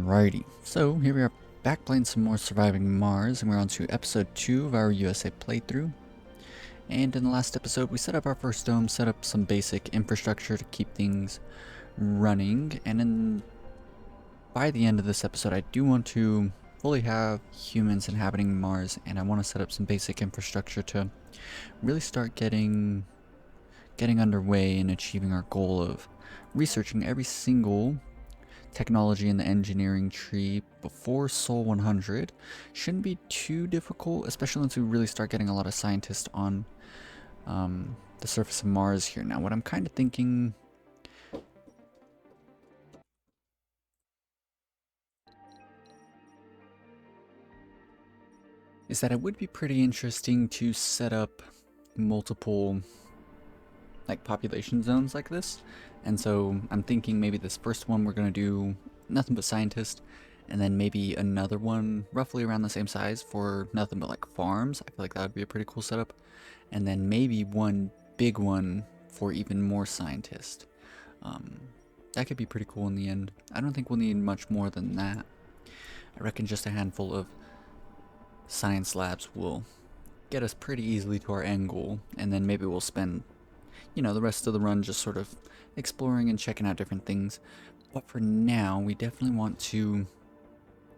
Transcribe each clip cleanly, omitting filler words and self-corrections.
Alrighty, so here we are back playing some more Surviving Mars, and we're on to episode 2 of our USA playthrough. And in the last episode, we set up our first dome, set up some basic infrastructure to keep things running, and by the end of this episode, I do want to fully have humans inhabiting Mars, and I want to set up some basic infrastructure to really start getting underway and achieving our goal of researching every single technology in the engineering tree before Sol 100. Shouldn't be too difficult, especially once we really start getting a lot of scientists on the surface of Mars here. Now, what I'm kind of thinking is that it would be pretty interesting to set up multiple population zones like this. And so I'm thinking maybe this first one we're going to do nothing but scientists, and then maybe another one roughly around the same size for nothing but like farms. I feel like that would be a pretty cool setup. And then maybe one big one for even more scientists. That could be pretty cool in the end. I don't think we'll need much more than that. I reckon just a handful of science labs will get us pretty easily to our end goal, and then maybe we'll spend the rest of the run just sort of exploring and checking out different things. But for now, we definitely want to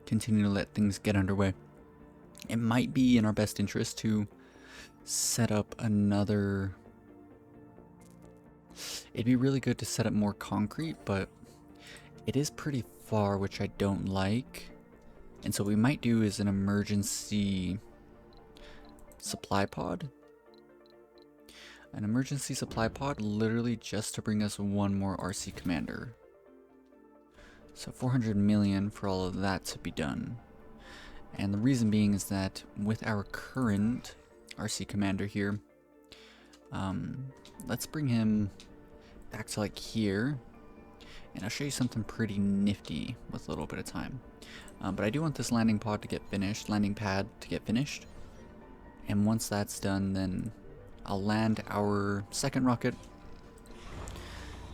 continue to let things get underway. It might be in our best interest to set up another... It'd be really good to set up more concrete, but it is pretty far, which I don't like. And so what we might do is an emergency supply pod. An emergency supply pod, literally just to bring us one more RC commander. So 400 million for all of that to be done. And the reason being is that with our current RC commander here, let's bring him back to like here. And I'll show you something pretty nifty with a little bit of time. But I do want this landing pad to get finished. And once that's done, then I'll land our second rocket.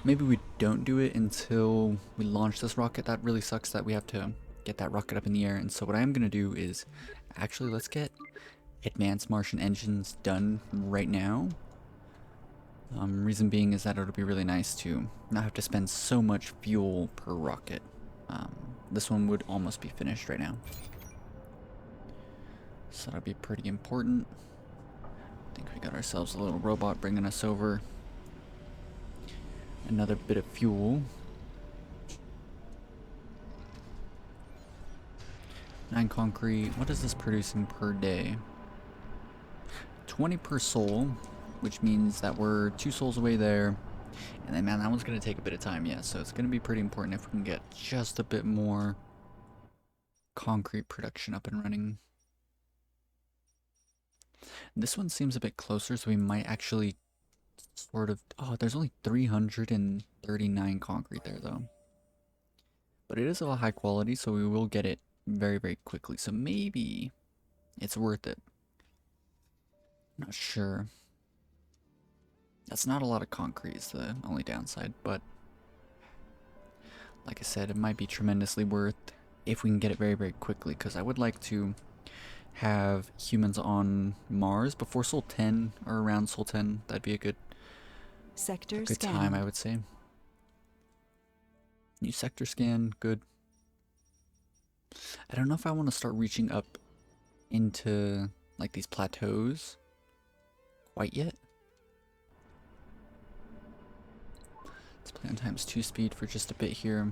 Maybe we don't do it until we launch this rocket. That really sucks that we have to get that rocket up in the air. And so what I am going to do is actually let's get advanced Martian engines done right now. Reason being is that it'll be really nice to not have to spend so much fuel per rocket. This one would almost be finished right now. So that'll be pretty important. I think we got ourselves a little robot bringing us over. Another bit of fuel. 9 concrete. What is this producing per day? 20 per soul, which means that we're 2 souls away there. And then, man, that one's going to take a bit of time, yeah. So it's going to be pretty important if we can get just a bit more concrete production up and running. This one seems a bit closer, so we might actually sort of... Oh, there's only 339 concrete there, though. But it is of a high quality, so we will get it very, very quickly. So maybe it's worth it. Not sure. That's not a lot of concrete is the only downside, but like I said, it might be tremendously worth if we can get it very, very quickly, because I would like to have humans on Mars before Sol 10 or around Sol 10. That'd be a good time, I would say. New sector scan, good. I don't know if I want to start reaching up into like these plateaus quite yet. Let's play on ×2 speed for just a bit here.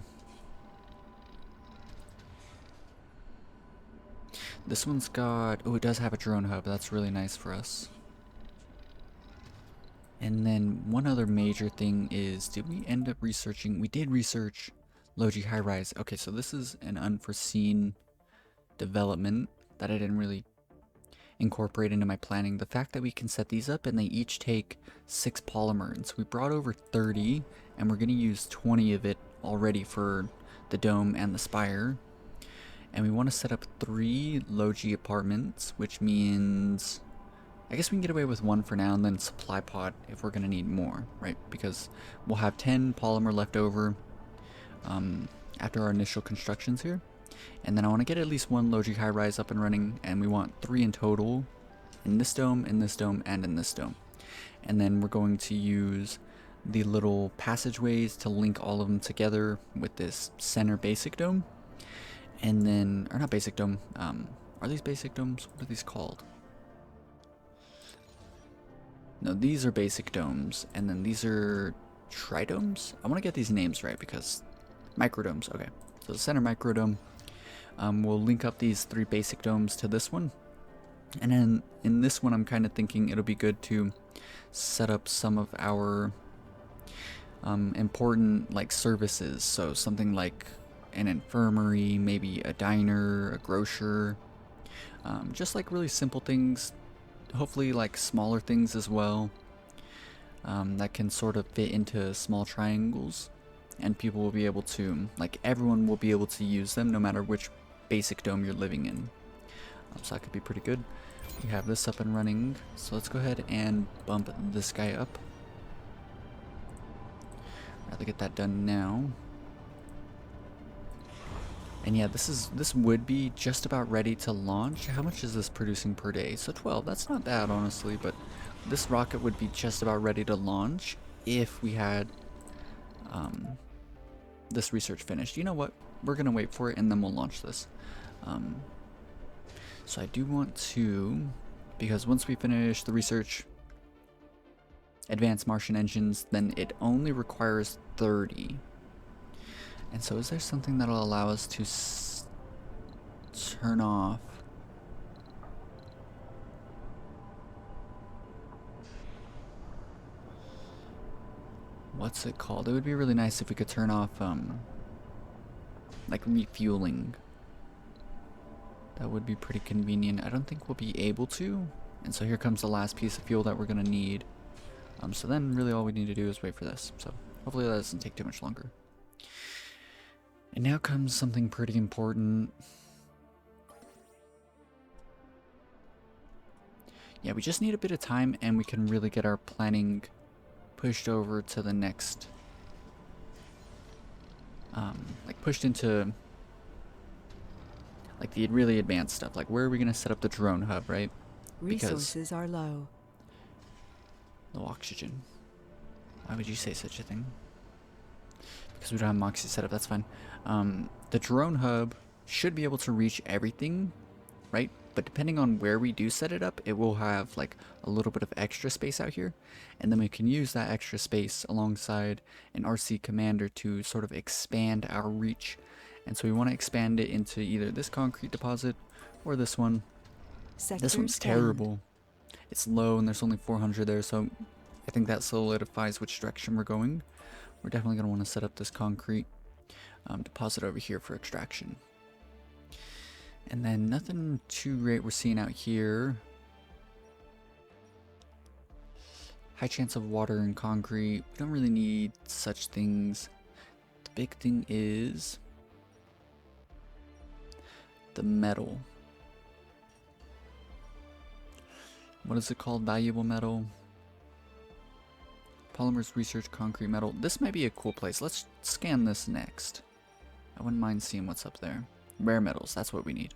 This one's got... Oh, it does have a drone hub. That's really nice for us. And then one other major thing is, did we end up researching... We did research low-G high-rise. Okay, so this is an unforeseen development that I didn't really incorporate into my planning. The fact that we can set these up and they each take 6 polymer. And so we brought over 30, and we're going to use 20 of it already for the dome and the spire. And we want to set up 3 low-G apartments, which means I guess we can get away with 1 for now, and then supply pod if we're going to need more, right? Because we'll have 10 polymer left over after our initial constructions here. And then I want to get at least one low G high rise up and running, and we want 3 in total in this dome, in this dome, and in this dome. And then we're going to use the little passageways to link all of them together with this center basic dome. And then, or not basic dome, are these basic domes? What are these called? No, these are basic domes, and then these are tridomes? I want to get these names right because microdomes, okay. So the center microdome, we'll link up these 3 basic domes to this one. And then in this one, I'm kind of thinking it'll be good to set up some of our important like services. So something like an infirmary, maybe a diner, a grocer, just like really simple things. Hopefully like smaller things as well, that can sort of fit into small triangles, and people will be able to, like everyone will be able to use them no matter which basic dome you're living in. So that could be pretty good. We have this up and running, so let's go ahead and bump this guy up. Rather get that done now. And yeah, this would be just about ready to launch. How much is this producing per day? So 12, that's not bad honestly, but this rocket would be just about ready to launch if we had this research finished. You know what? We're gonna wait for it and then we'll launch this. So I do want to, because once we finish the research, advanced Martian engines, then it only requires 30. And so is there something that'll allow us to turn off? What's it called? It would be really nice if we could turn off, like refueling. That would be pretty convenient. I don't think we'll be able to. And so here comes the last piece of fuel that we're gonna need. So then really all we need to do is wait for this. So hopefully that doesn't take too much longer. And now comes something pretty important. Yeah, we just need a bit of time and we can really get our planning pushed over to the next, like pushed into like the really advanced stuff. Like where are we gonna set up the drone hub, right? Resources are low. Low oxygen. Why would you say such a thing? Because we don't have Moxie set up, that's fine. The drone hub should be able to reach everything, right? But depending on where we do set it up, it will have like a little bit of extra space out here. And then we can use that extra space alongside an RC commander to sort of expand our reach. And so we want to expand it into either this concrete deposit or this one. This one's terrible. It's low and there's only 400 there, so I think that solidifies which direction we're going. We're definitely going to want to set up this concrete deposit over here for extraction. And then nothing too great we're seeing out here. High chance of water and concrete. We don't really need such things. The big thing is the metal. What is it called? Valuable metal. Polymers research concrete metal. This might be a cool place. Let's scan this next. I wouldn't mind seeing what's up there. Rare metals, that's what we need.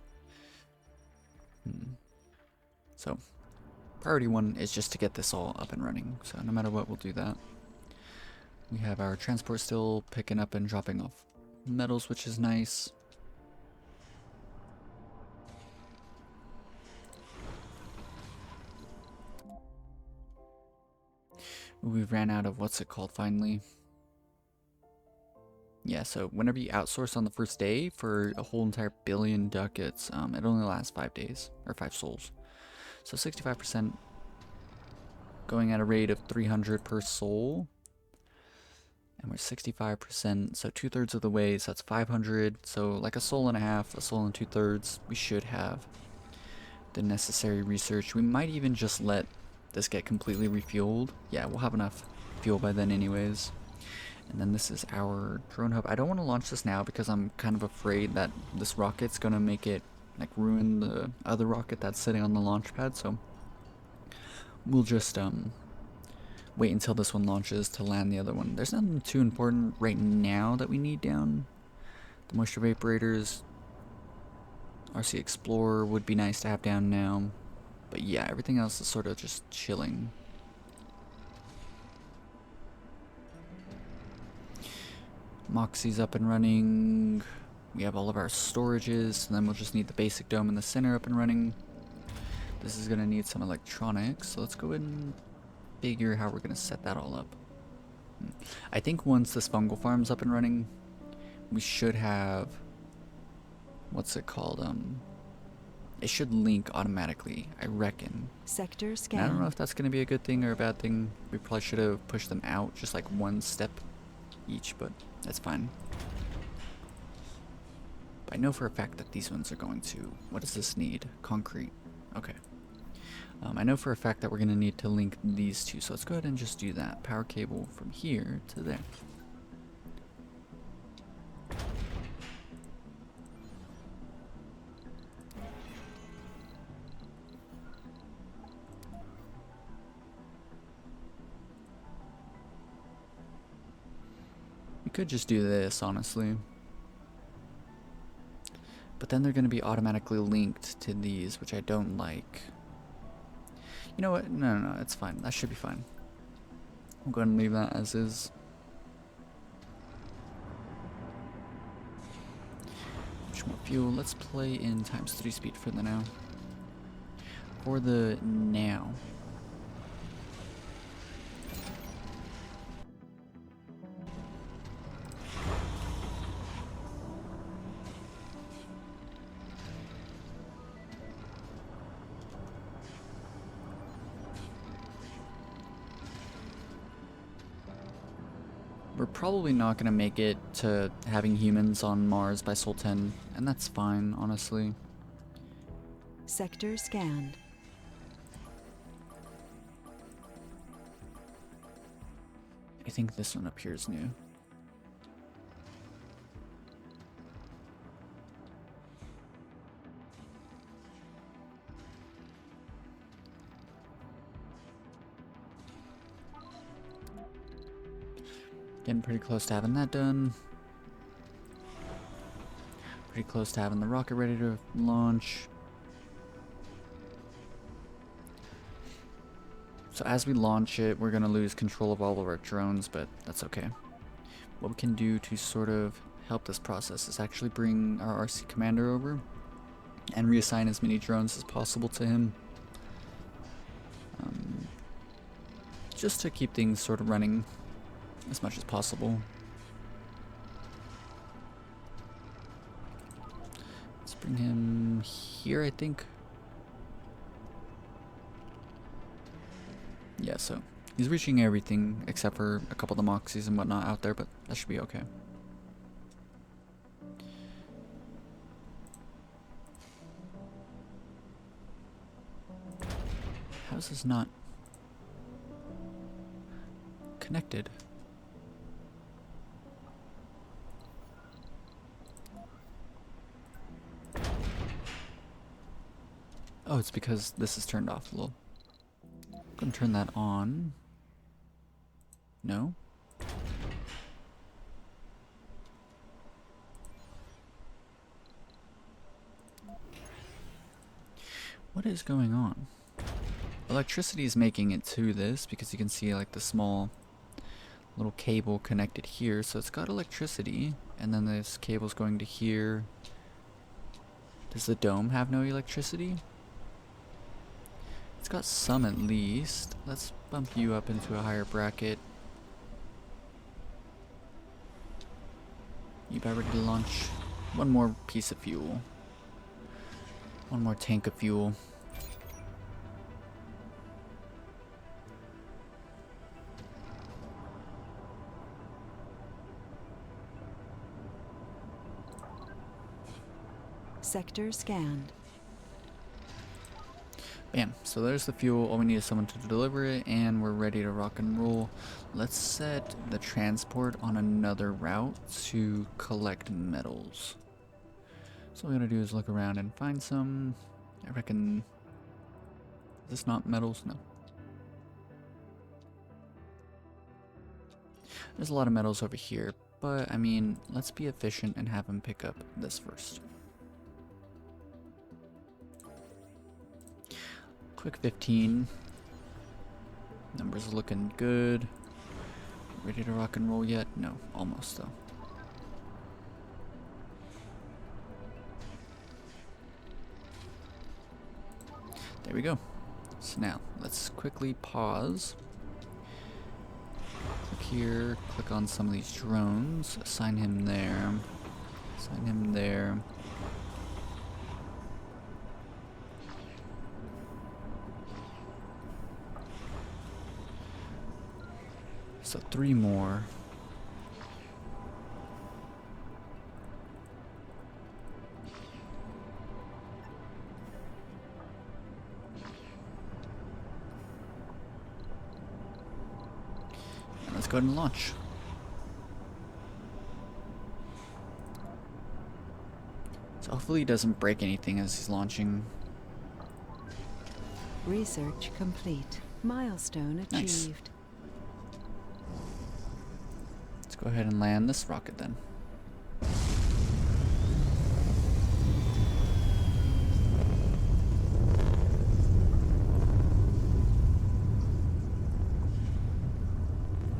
So, priority 1 is just to get this all up and running. So no matter what, we'll do that. We have our transport still picking up and dropping off metals, which is nice. We ran out of what's it called finally. Yeah, so whenever you outsource on the first day for a whole entire billion ducats, it only lasts 5 days, or 5 souls. So 65% going at a rate of 300 per soul. And we're 65%, so 2/3 of the way, so that's 500. So like a soul and a half, a soul and 2/3, we should have the necessary research. We might even just let this get completely refueled. Yeah, we'll have enough fuel by then anyways. And then this is our drone hub. I don't want to launch this now because I'm kind of afraid that this rocket's gonna make it like ruin the other rocket that's sitting on the launch pad, so we'll just wait until this one launches to land the other one. There's nothing too important right now that we need down. The moisture vaporators, RC Explorer would be nice to have down now. But yeah, everything else is sort of just chilling. Moxie's up and running. We have all of our storages, and then we'll just need the basic dome in the center up and running. This is gonna need some electronics, so let's go ahead and figure how we're gonna set that all up. I think once this fungal farm's up and running, we should have, what's it called? It should link automatically, I reckon. Sector scan. And I don't know if that's gonna be a good thing or a bad thing. We probably should have pushed them out just like one step each, but that's fine. But I know for a fact that these ones are going to, what does this need? Concrete. Okay. I know for a fact that we're going to need to link these two, so let's go ahead and just do that. Power cable from here to there. We could just do this, honestly. But then they're going to be automatically linked to these, which I don't like. You know what? No, it's fine. That should be fine. I'll go ahead and leave that as is. Much more fuel. Let's play in ×3 speed for the now. For the now. We're probably not going to make it to having humans on Mars by Sol 10, and that's fine, honestly. Sector scanned. I think this one appears new. Getting pretty close to having that done. Pretty close to having the rocket ready to launch. So as we launch it, we're going to lose control of all of our drones, but that's okay. What we can do to sort of help this process is actually bring our RC commander over and reassign as many drones as possible to him. Just to keep things sort of running as much as possible. Let's bring him here, I think. Yeah, so he's reaching everything except for a couple of the Moxies and whatnot out there, but that should be okay. How is this not connected? Oh, it's because this is turned off. Lol. Go ahead and turn that on. No? What is going on? Electricity is making it to this because you can see like the small little cable connected here. So it's got electricity, and then this cable's going to here. Does the dome have no electricity? It's got some at least. Let's bump you up into a higher bracket. You about ready to launch? One more piece of fuel. One more tank of fuel. Sector scanned. Bam, so there's the fuel. All we need is someone to deliver it, and we're ready to rock and roll. Let's set the transport on another route to collect metals. So what we're gonna do is look around and find some. I reckon, is this not metals? No. There's a lot of metals over here, but I mean, let's be efficient and have him pick up this first. Quick 15. Numbers looking good. Ready to rock and roll yet? No, almost though. There we go. So now, let's quickly pause. Click here, click on some of these drones, assign him there, assign him there. So 3 more. And let's go ahead and launch. So hopefully he doesn't break anything as he's launching. Research complete. Milestone achieved. Nice. Let's go ahead and land this rocket then.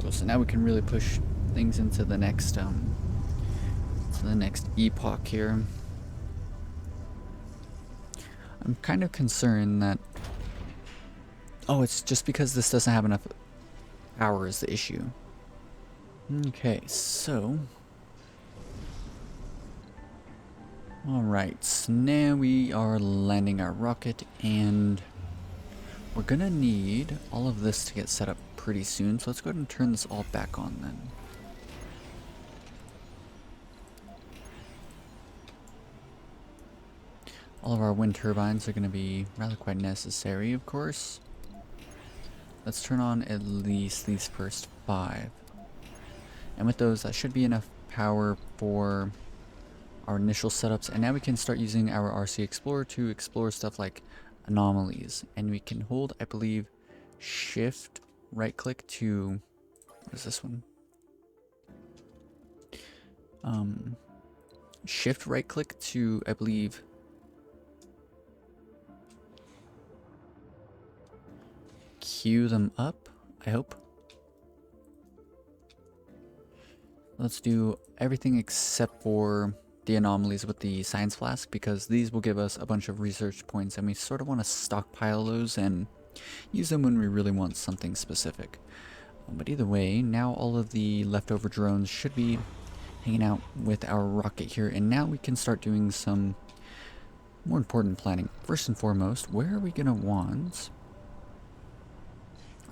Cool, so now we can really push things into the next epoch here. I'm kind of concerned that, oh, it's just because this doesn't have enough power is the issue. Okay, so alright, so now we are landing our rocket, and we're gonna need all of this to get set up pretty soon, so let's go ahead and turn this all back on then. All of our wind turbines are gonna be rather quite necessary, of course. Let's turn on at least these first 5. And with those, that should be enough power for our initial setups. And now we can start using our RC Explorer to explore stuff like anomalies. And we can hold, I believe, shift right click to, what is this one? Shift right click to, I believe, queue them up, I hope. Let's do everything except for the anomalies with the science flask, because these will give us a bunch of research points, and we sort of want to stockpile those and use them when we really want something specific. But either way, now all of the leftover drones should be hanging out with our rocket here, and now we can start doing some more important planning. First and foremost, where are we going to want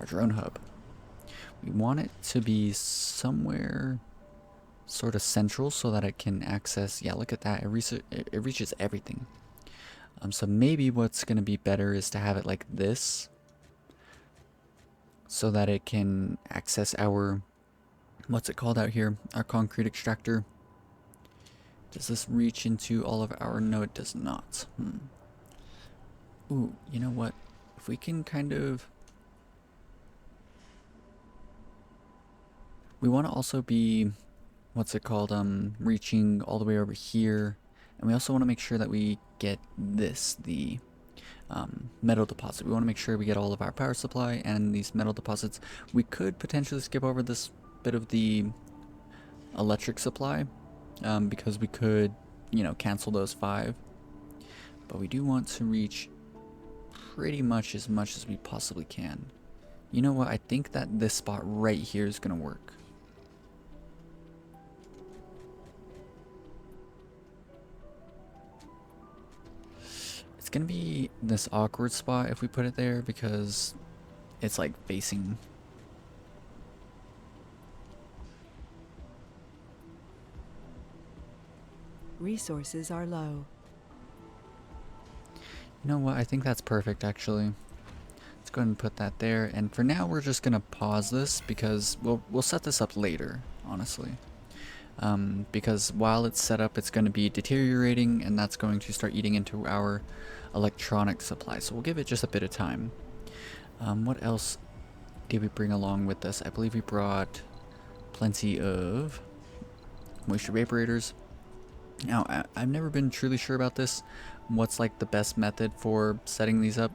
our drone hub? We want it to be somewhere sort of central so that it can access, yeah, look at that, it reaches everything. So maybe what's going to be better is to have it like this, so that it can access our, what's it called out here, our concrete extractor. Does this reach into all of our, no it does not. Ooh, you know what, if we can kind of, we want to also be, what's it called, reaching all the way over here, and we also want to make sure that we get this, the metal deposit. We want to make sure we get all of our power supply and these metal deposits. We could potentially skip over this bit of the electric supply, because we could, you know, cancel those 5, but we do want to reach pretty much as we possibly can. You know what, I think that this spot right here is gonna work. It's gonna be this awkward spot if we put it there, because it's like facing. Resources are low. You know what, I think that's perfect actually. Let's go ahead and put that there, and for now we're just gonna pause this because we'll set this up later, honestly. Because while it's set up, it's going to be deteriorating, and that's going to start eating into our electronic supply. So we'll give it just a bit of time. What else did we bring along with us? I believe we brought plenty of moisture vaporators. Now, I've never been truly sure about this. What's like the best method for setting these up?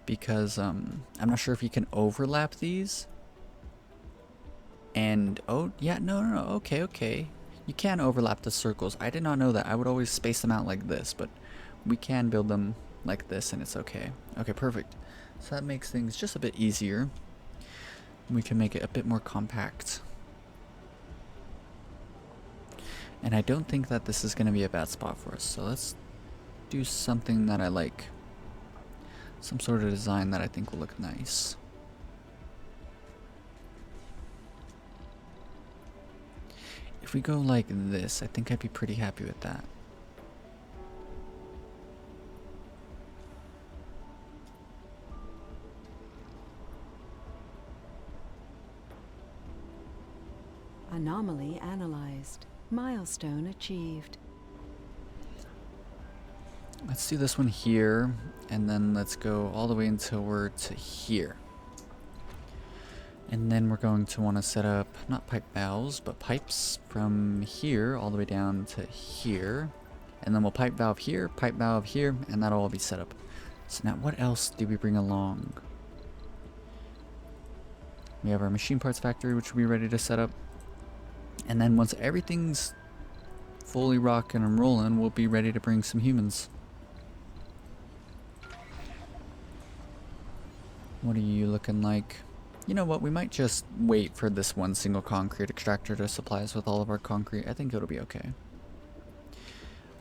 because I'm not sure if you can overlap these. And oh yeah, no, okay, okay. You can overlap the circles. I did not know that. I would always space them out like this, but we can build them like this and it's okay. Okay, perfect. So that makes things just a bit easier. We can make it a bit more compact. And I don't think that this is going to be a bad spot for us. So let's do something that I like. Some sort of design that I think will look nice. If we go like this, I think I'd be pretty happy with that. Anomaly analyzed. Milestone achieved. Let's do this one here, and then let's go all the way until we're to here. And then we're going to want to set up, not pipe valves, but pipes from here all the way down to here. And then we'll pipe valve here, and that'll all be set up. So now what else do we bring along? We have our machine parts factory, which will be ready to set up. And then once everything's fully rocking and rolling, we'll be ready to bring some humans. What are you looking like? You know what, we might just wait for this one single concrete extractor to supply us with all of our concrete. I think it'll be okay.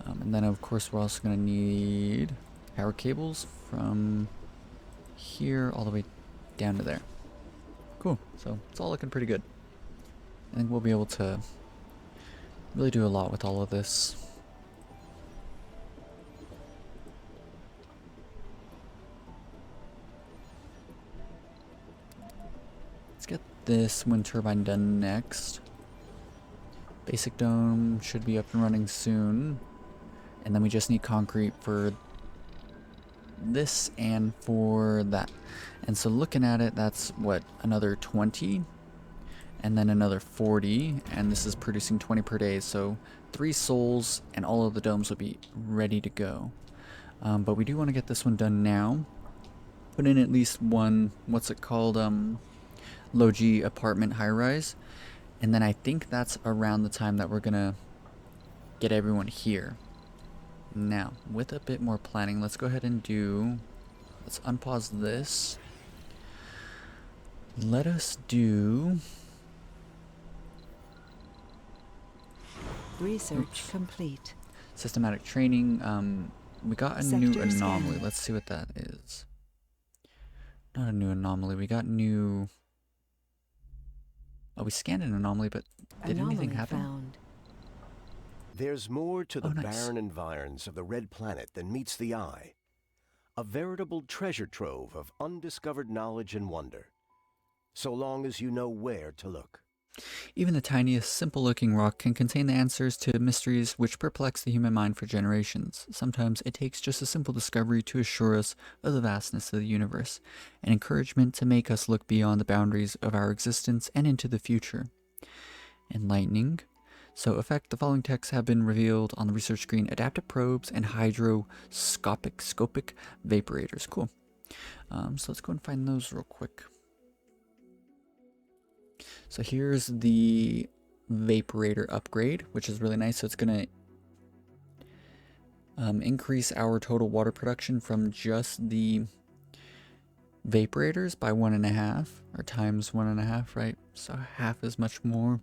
And then of course we're also going to need power cables from here all the way down to there. Cool, so it's all looking pretty good. I think we'll be able to really do a lot with all of this. Let's get this wind turbine done next. Basic dome should be up and running soon. And then we just need concrete for this and for that. And so looking at it, that's what, another 20? And then another 40, and this is producing 20 per day, so 3 souls and all of the domes will be ready to go. But we do want to get this one done now. Put in at least one, what's it called, low G apartment high rise, and then I think that's around the time that we're gonna get everyone here. Now, with a bit more planning, let's go ahead and let's unpause this. Let us do... Research complete. Systematic training. We got a new anomaly. Let's see what that is. Not a new anomaly. We got new... Oh, we scanned an anomaly, but did anything happen? Found. There's more to the nice. barren environs of the Red Planet than meets the eye. A veritable treasure trove of undiscovered knowledge and wonder. So long as you know where to look. Even the tiniest, simple-looking rock can contain the answers to mysteries which perplex the human mind for generations. Sometimes it takes just a simple discovery to assure us of the vastness of the universe, an encouragement to make us look beyond the boundaries of our existence and into the future. Enlightening. So, effect, the following texts have been revealed on the research screen: adaptive probes and hydroscopic vaporators. Cool. So let's go and find those real quick. So here's the vaporator upgrade, which is really nice. So it's going to increase our total water production from just the vaporators by 1.5, or times 1.5, right? So half as much more.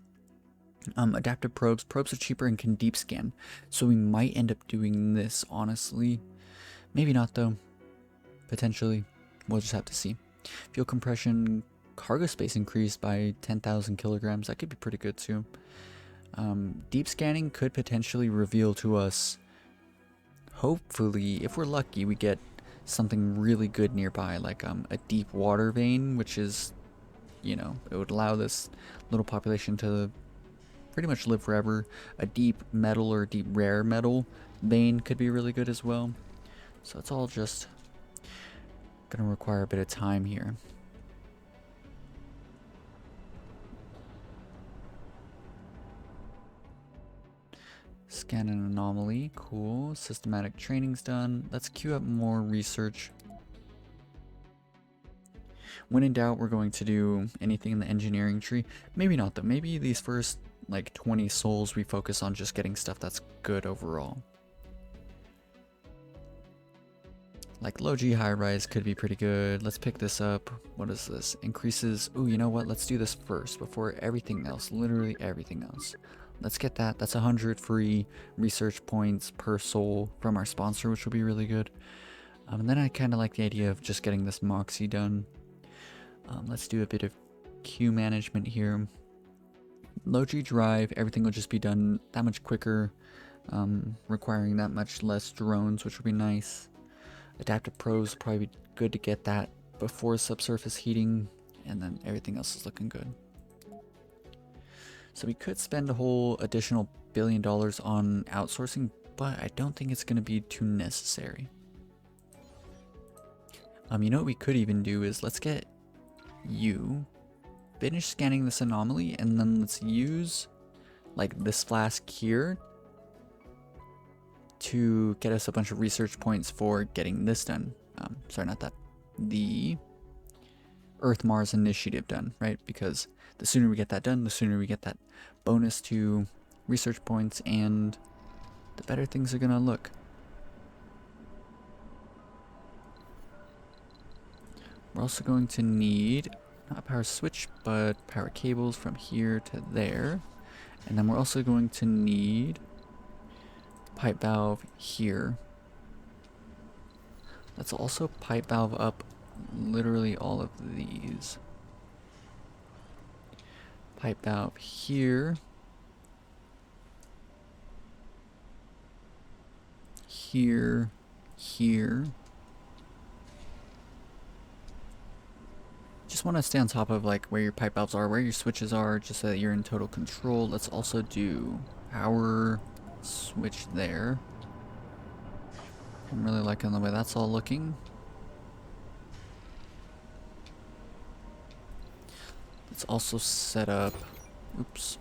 Adaptive probes. Probes are cheaper and can deep scan. So we might end up doing this, honestly. Maybe not, though. Potentially. We'll just have to see. Fuel compression... Cargo space increased by 10,000 kilograms. That could be pretty good too. Deep scanning could potentially reveal to us, hopefully, if we're lucky, we get something really good nearby, like a deep water vein, which is, you know, it would allow this little population to pretty much live forever. A deep metal or deep rare metal vein could be really good as well. So it's all just gonna require a bit of time here. Scan an anomaly, cool. Systematic training's done. Let's queue up more research. When in doubt, we're going to do anything in the engineering tree. Maybe not though. Maybe these first like 20 souls we focus on just getting stuff that's good overall. Like low G high rise could be pretty good. Let's pick this up. What is this? Increases. Ooh, you know what? Let's do this first before everything else. Literally everything else. Let's get that. That's 100 free research points per soul from our sponsor, which will be really good. And then I kind of like the idea of just getting this Moxie done. Let's do a bit of queue management here. Low G drive, everything will just be done that much quicker, requiring that much less drones, which would be nice. Adaptive probes probably be good to get that before subsurface heating, and then everything else is looking good. So we could spend a whole additional $1 billion on outsourcing, but I don't think it's going to be too necessary. You know what we could even do is let's get you finish scanning this anomaly, and then let's use like this flask here to get us a bunch of research points for getting this done. Sorry, not that. The Earth-Mars initiative done, right? Because the sooner we get that done, the sooner we get that bonus to research points, and the better things are gonna look. We're also going to need, not a power switch, but power cables from here to there. And then we're also going to need pipe valve here. Let's also pipe valve up literally all of these. Pipe valve here. Here. Here. Just want to stay on top of like where your pipe valves are, where your switches are, just so that you're in total control. Let's also do power switch there. I'm really liking the way that's all looking. Let's also set up, oops.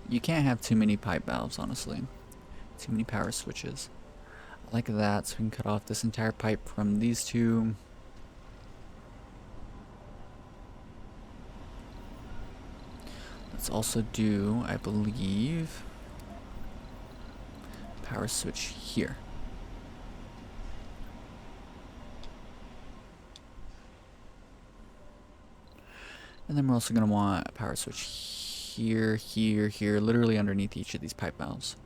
You can't have too many pipe valves, honestly. Too many power switches. I like that, so we can cut off this entire pipe from these two. Let's also do, I believe, power switch here. And then we're also going to want a power switch here, here, here, literally underneath each of these pipe valves.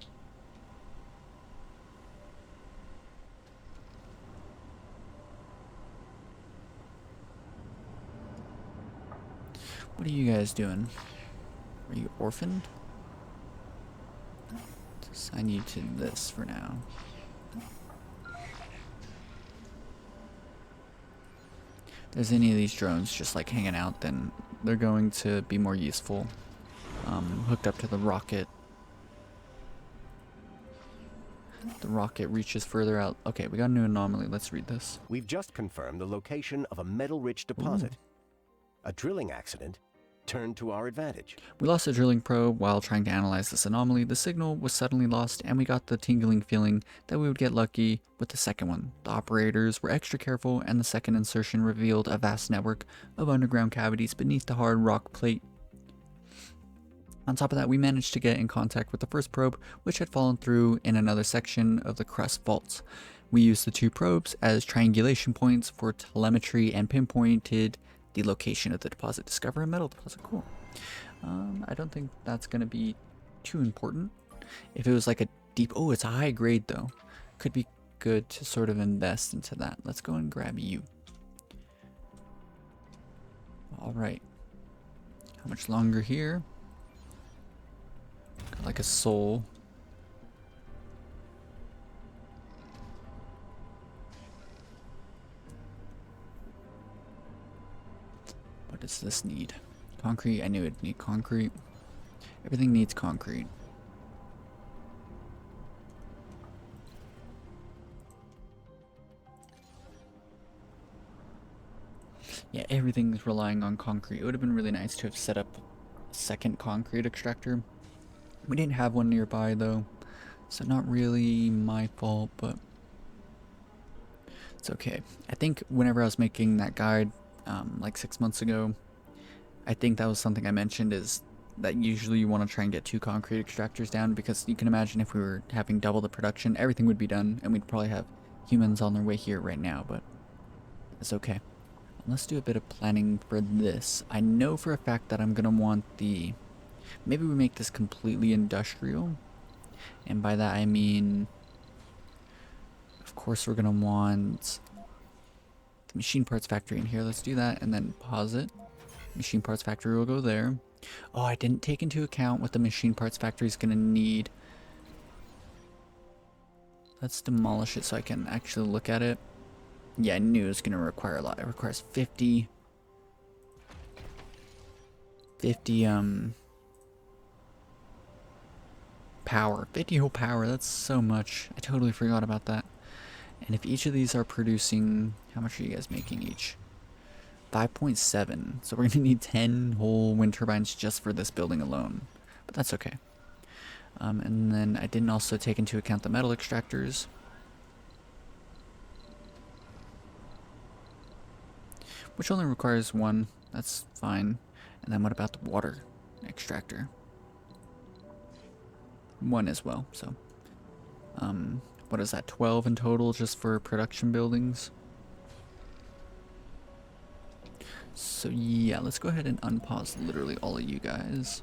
What are you guys doing? Are you orphaned? Let's assign you to this for now. If there's any of these drones just like hanging out, then they're going to be more useful. Hooked up to the rocket. The rocket reaches further out. Okay, we got a new anomaly. Let's read this. We've just confirmed the location of a metal-rich deposit. Ooh. A drilling accident turned to our advantage. We lost a drilling probe while trying to analyze this anomaly. The signal was suddenly lost, and we got the tingling feeling that we would get lucky with the second one. The operators were extra careful, and the second insertion revealed a vast network of underground cavities beneath the hard rock plate. On top of that, we managed to get in contact with the first probe, which had fallen through in another section of the crust vaults. We used the two probes as triangulation points for telemetry and pinpointed the location of the deposit. Discover a metal deposit. Cool. I don't think that's going to be too important. If it was like a deep... Oh, it's a high grade though. Could be good to sort of invest into that. Let's go and grab you. Alright. How much longer here? Got like a soul. What does this need? Concrete? I knew it'd need concrete. Everything needs concrete. Yeah, everything's relying on concrete. It would have been really nice to have set up a second concrete extractor. We didn't have one nearby though, so not really my fault, but it's okay. I think whenever I was making that guide like 6 months ago. I think that was something I mentioned, is that usually you want to try and get 2 concrete extractors down, because you can imagine if we were having double the production, everything would be done, and we'd probably have humans on their way here right now, but it's okay. Let's do a bit of planning for this. I know for a fact that I'm going to want the... Maybe we make this completely industrial, and by that I mean, of course we're going to want the machine parts factory in here. Let's do that, and then pause it. Machine parts factory will go there. Oh, I didn't take into account what the machine parts factory is going to need. Let's demolish it so I can actually look at it. Yeah, I knew it was going to require a lot. It requires 50 power. 50 whole power. That's so much. I totally forgot about that. And if each of these are producing, how much are you guys making each? 5.7. So we're going to need 10 whole wind turbines just for this building alone. But that's okay. And then I didn't also take into account the metal extractors. Which only requires 1. That's fine. And then what about the water extractor? 1 as well. So, what is that? 12 in total just for production buildings. So yeah, let's go ahead and unpause literally all of you guys.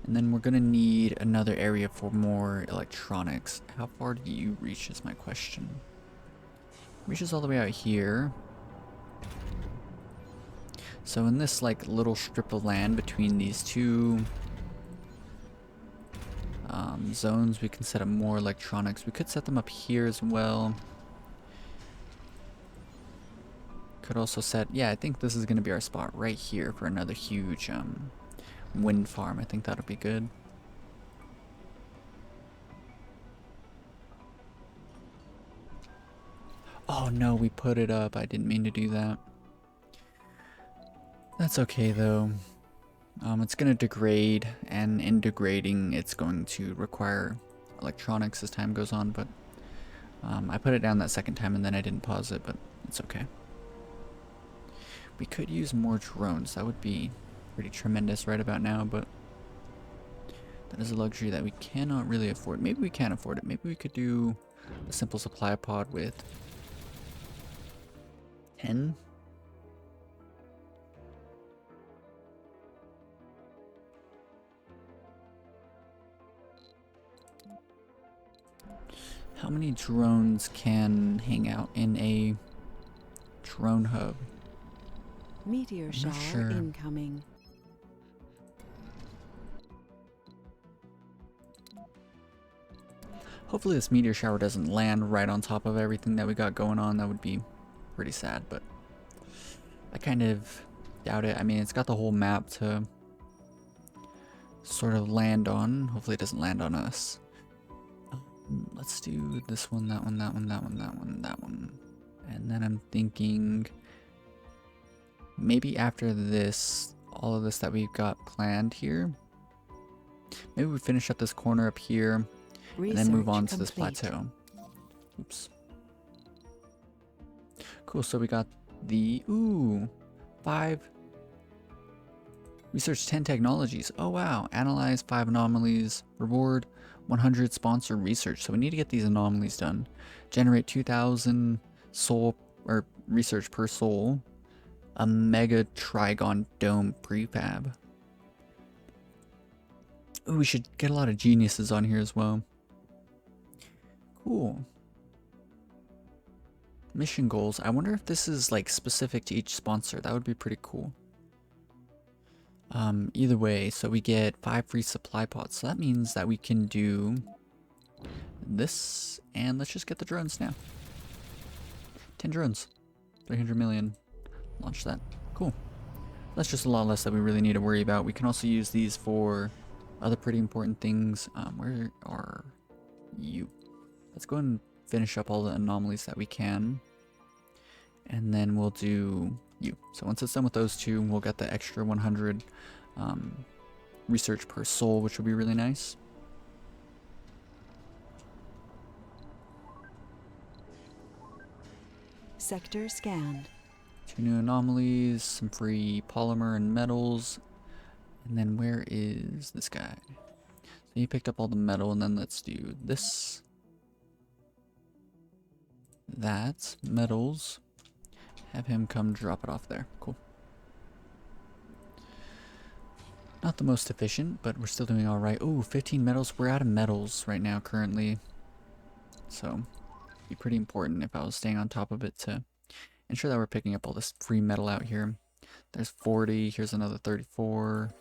And then we're gonna need another area for more electronics. How far do you reach is my question. Reaches all the way out here. So in this like little strip of land between these two zones, we can set up more electronics. We could set them up here as well. Could also set, yeah, I think this is gonna be our spot right here for another huge wind farm. I think that'll be good. Oh no, we put it up. I didn't mean to do that. That's okay though. It's gonna degrade, and in degrading it's going to require electronics as time goes on, but I put it down that second time and then I didn't pause it, but it's okay. We could use more drones. That would be pretty tremendous right about now, but that is a luxury that we cannot really afford. Maybe we can afford it. Maybe we could do a simple supply pod with 10. How many drones can hang out in a drone hub? Meteor shower sure. incoming. Hopefully this meteor shower doesn't land right on top of everything that we got going on. That would be pretty sad, but I kind of doubt it. I mean, it's got the whole map to sort of land on. Hopefully it doesn't land on us. Let's do this one, that one, that one, that one, that one, that one. And then I'm thinking maybe after this, all of this that we've got planned here, maybe we finish up this corner up here and then move on to this plateau. Oops. Cool, so we got the, 5. Research 10 technologies. Oh wow, analyze 5 anomalies. Reward 100 sponsor research. So we need to get these anomalies done. Generate 2,000 soul or research per soul. A mega trigon dome prefab. Ooh, we should get a lot of geniuses on here as well. Cool. Mission goals. I wonder if this is like specific to each sponsor. That would be pretty cool. Either way, so we get 5 free supply pods. So that means that we can do this, and let's just get the drones now. 10 drones. 300 million. Launch that. Cool. That's just a lot less that we really need to worry about. We can also use these for other pretty important things. Where are you? Let's go and finish up all the anomalies that we can. And then we'll do you. So once it's done with those two, we'll get the extra 100 research per soul, which would be really nice. Sector scanned. 2 new anomalies, some free polymer and metals. And then where is this guy? So he picked up all the metal, and then let's do this. That, metals. Have him come drop it off there. Cool. Not the most efficient, but we're still doing alright. Oh, 15 metals. We're out of metals right now currently. So, it'd be pretty important if I was staying on top of it to ensure that we're picking up all this free metal out here. There's 40. Here's another 34.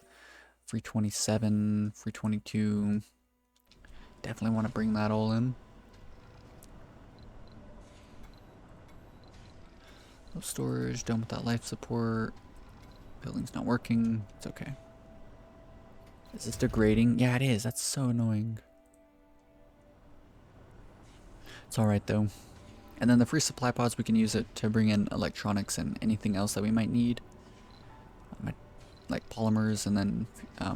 Free 27. Free 22. Definitely want to bring that all in. No storage. Done with that life support. Building's not working. It's okay. Is this degrading? Yeah, it is. That's so annoying. It's alright though. And then the free supply pods, we can use it to bring in electronics and anything else that we might need. Like polymers and then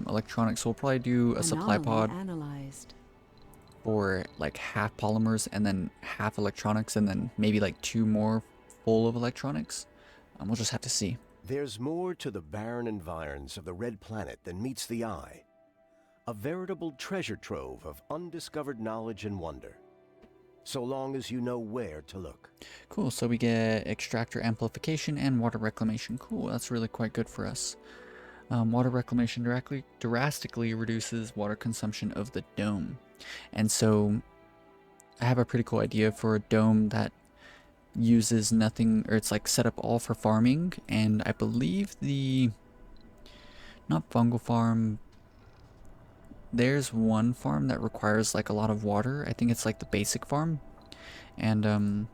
electronics. So we'll probably do a supply pod analyzed. for like half polymers and then half electronics and then maybe like 2 more full of electronics. We'll just have to see. There's more to the barren environs of the Red Planet than meets the eye. A veritable treasure trove of undiscovered knowledge and wonder. So long as you know where to look. Cool, so we get extractor amplification and water reclamation. Cool, that's really quite good for us. Water reclamation drastically reduces water consumption of the dome. And so I have a pretty cool idea for a dome that uses nothing, or it's like set up all for farming. And I believe not fungal farm, there's one farm that requires like a lot of water. I think it's like the basic farm. And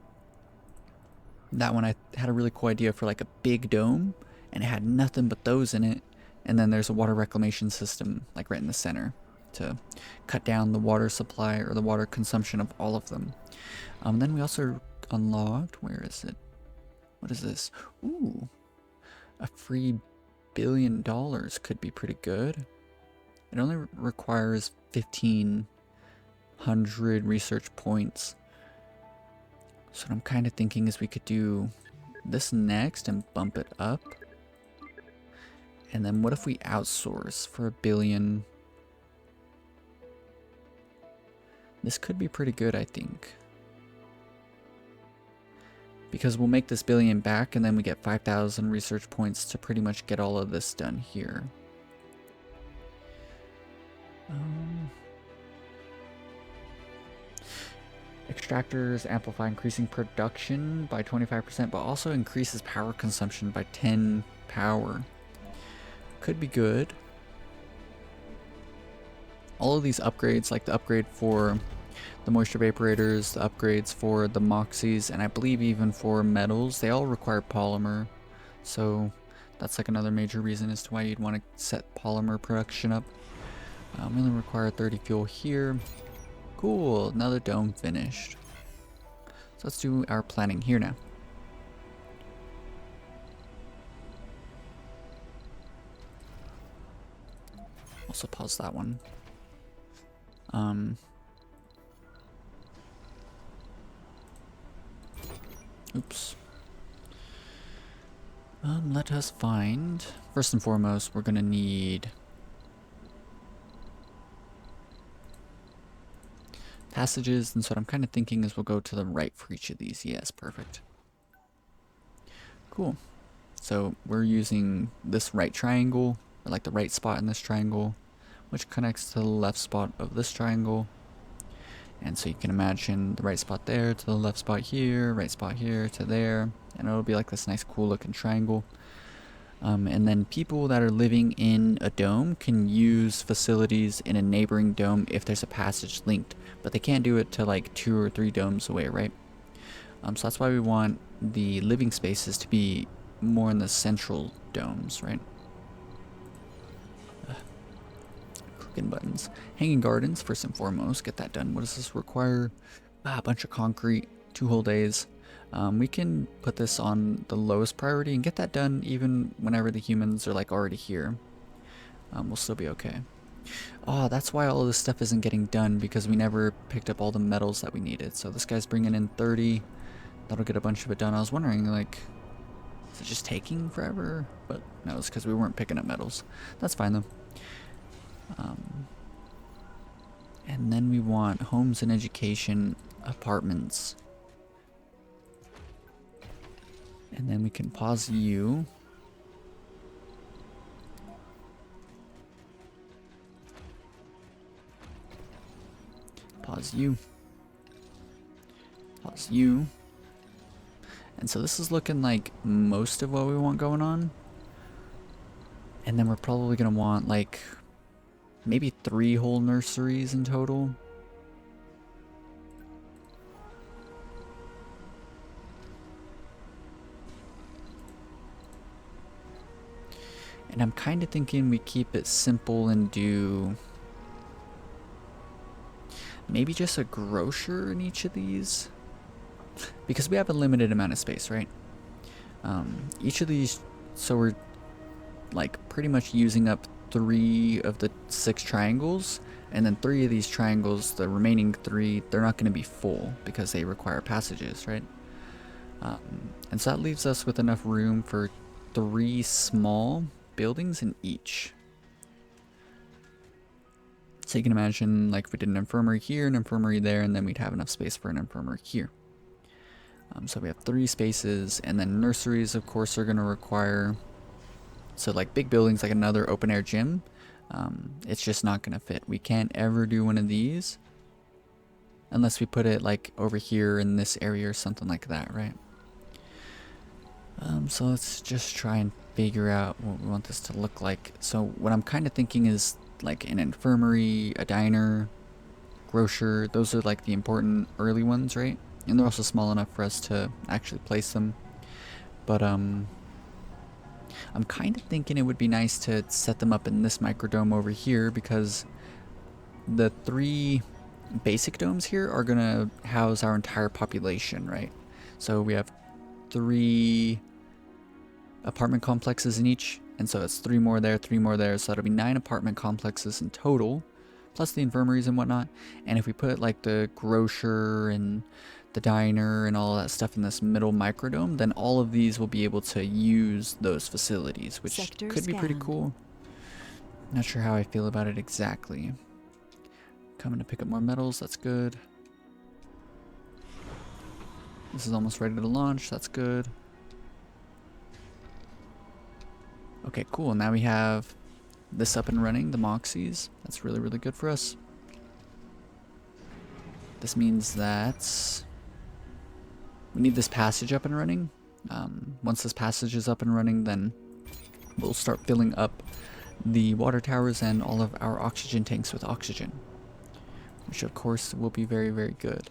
that one I had a really cool idea for like a big dome, and it had nothing but those in it. And then there's a water reclamation system like right in the center to cut down the water supply or the water consumption of all of them. Then we also unlocked, where is it? What is this? Ooh, a free $1 billion could be pretty good. It only requires 1,500 research points. So what I'm kind of thinking is we could do this next and bump it up. And then what if we outsource for $1 billion? This could be pretty good, I think. Because we'll make this $1 billion back, and then we get 5,000 research points to pretty much get all of this done here. Extractors amplify increasing production by 25%, but also increases power consumption by 10 power. Could be good. All of these upgrades, like the upgrade for the moisture vaporators, the upgrades for the moxies, and I believe even for metals, they all require polymer. So that's like another major reason as to why you'd want to set polymer production up. We only require 30 fuel here. Cool, another dome finished. So let's do our planning here now. Also pause that one. Oops. Let us find, first and foremost, we're gonna need passages, and so what I'm kind of thinking is we'll go to the right for each of these. Yes, perfect. Cool. So we're using this right triangle, or like the right spot in this triangle, which connects to the left spot of this triangle. And so you can imagine the right spot there to the left spot here, right spot here to there, and it'll be like this nice cool looking triangle. And then people that are living in a dome can use facilities in a neighboring dome if there's a passage linked, but they can't do it to like 2 or 3 domes away, right? So that's why we want the living spaces to be more in the central domes, right? Clicking buttons. Hanging gardens, first and foremost, get that done. What does this require? A bunch of concrete, 2 whole days. We can put this on the lowest priority and get that done even whenever the humans are like already here. we'll still be okay. Oh, that's why all of this stuff isn't getting done, because we never picked up all the metals that we needed. So this guy's bringing in 30. That'll get a bunch of it done. I was wondering, like, is it just taking forever? But no, it's because we weren't picking up metals. That's fine, though. And then we want homes and education, apartments. And then we can pause you. Pause you. Pause you. And so this is looking like most of what we want going on. And then we're probably going to want like maybe 3 whole nurseries in total. And I'm kind of thinking we keep it simple and do maybe just a grocer in each of these, because we have a limited amount of space, right? Each of these, so we're like pretty much using up 3 of the 6 triangles, and then 3 of these triangles, the remaining 3, they're not going to be full because they require passages, right? And so that leaves us with enough room for 3 small buildings in each. So you can imagine, like, if we did an infirmary here, an infirmary there, and then we'd have enough space for an infirmary here. So we have 3 spaces, and then nurseries, of course, are going to require, so like big buildings like another open air gym, it's just not going to fit. We can't ever do one of these unless we put it like over here in this area or something like that, right? So let's just try and figure out what we want this to look like. So what I'm kind of thinking is like an infirmary, a diner, grocer. Those are like the important early ones, right? And they're also small enough for us to actually place them. But I'm kind of thinking it would be nice to set them up in this microdome over here, because the 3 basic domes here are going to house our entire population, right? So we have 3 apartment complexes in each, and so it's 3 more there, 3 more there, so that'll be 9 apartment complexes in total, plus the infirmaries and whatnot. And if we put like the grocer and the diner and all that stuff in this middle microdome, then all of these will be able to use those facilities, which Sector could be pretty scanned. cool. Not sure how I feel about it exactly. Coming to pick up more metals, that's good. This is almost ready to launch, that's good. Okay, cool. Now we have this up and running, the Moxies. That's really, really good for us. This means that we need this passage up and running. Once this passage is up and running, then we'll start filling up the water towers and all of our oxygen tanks with oxygen, which of course will be very, very good.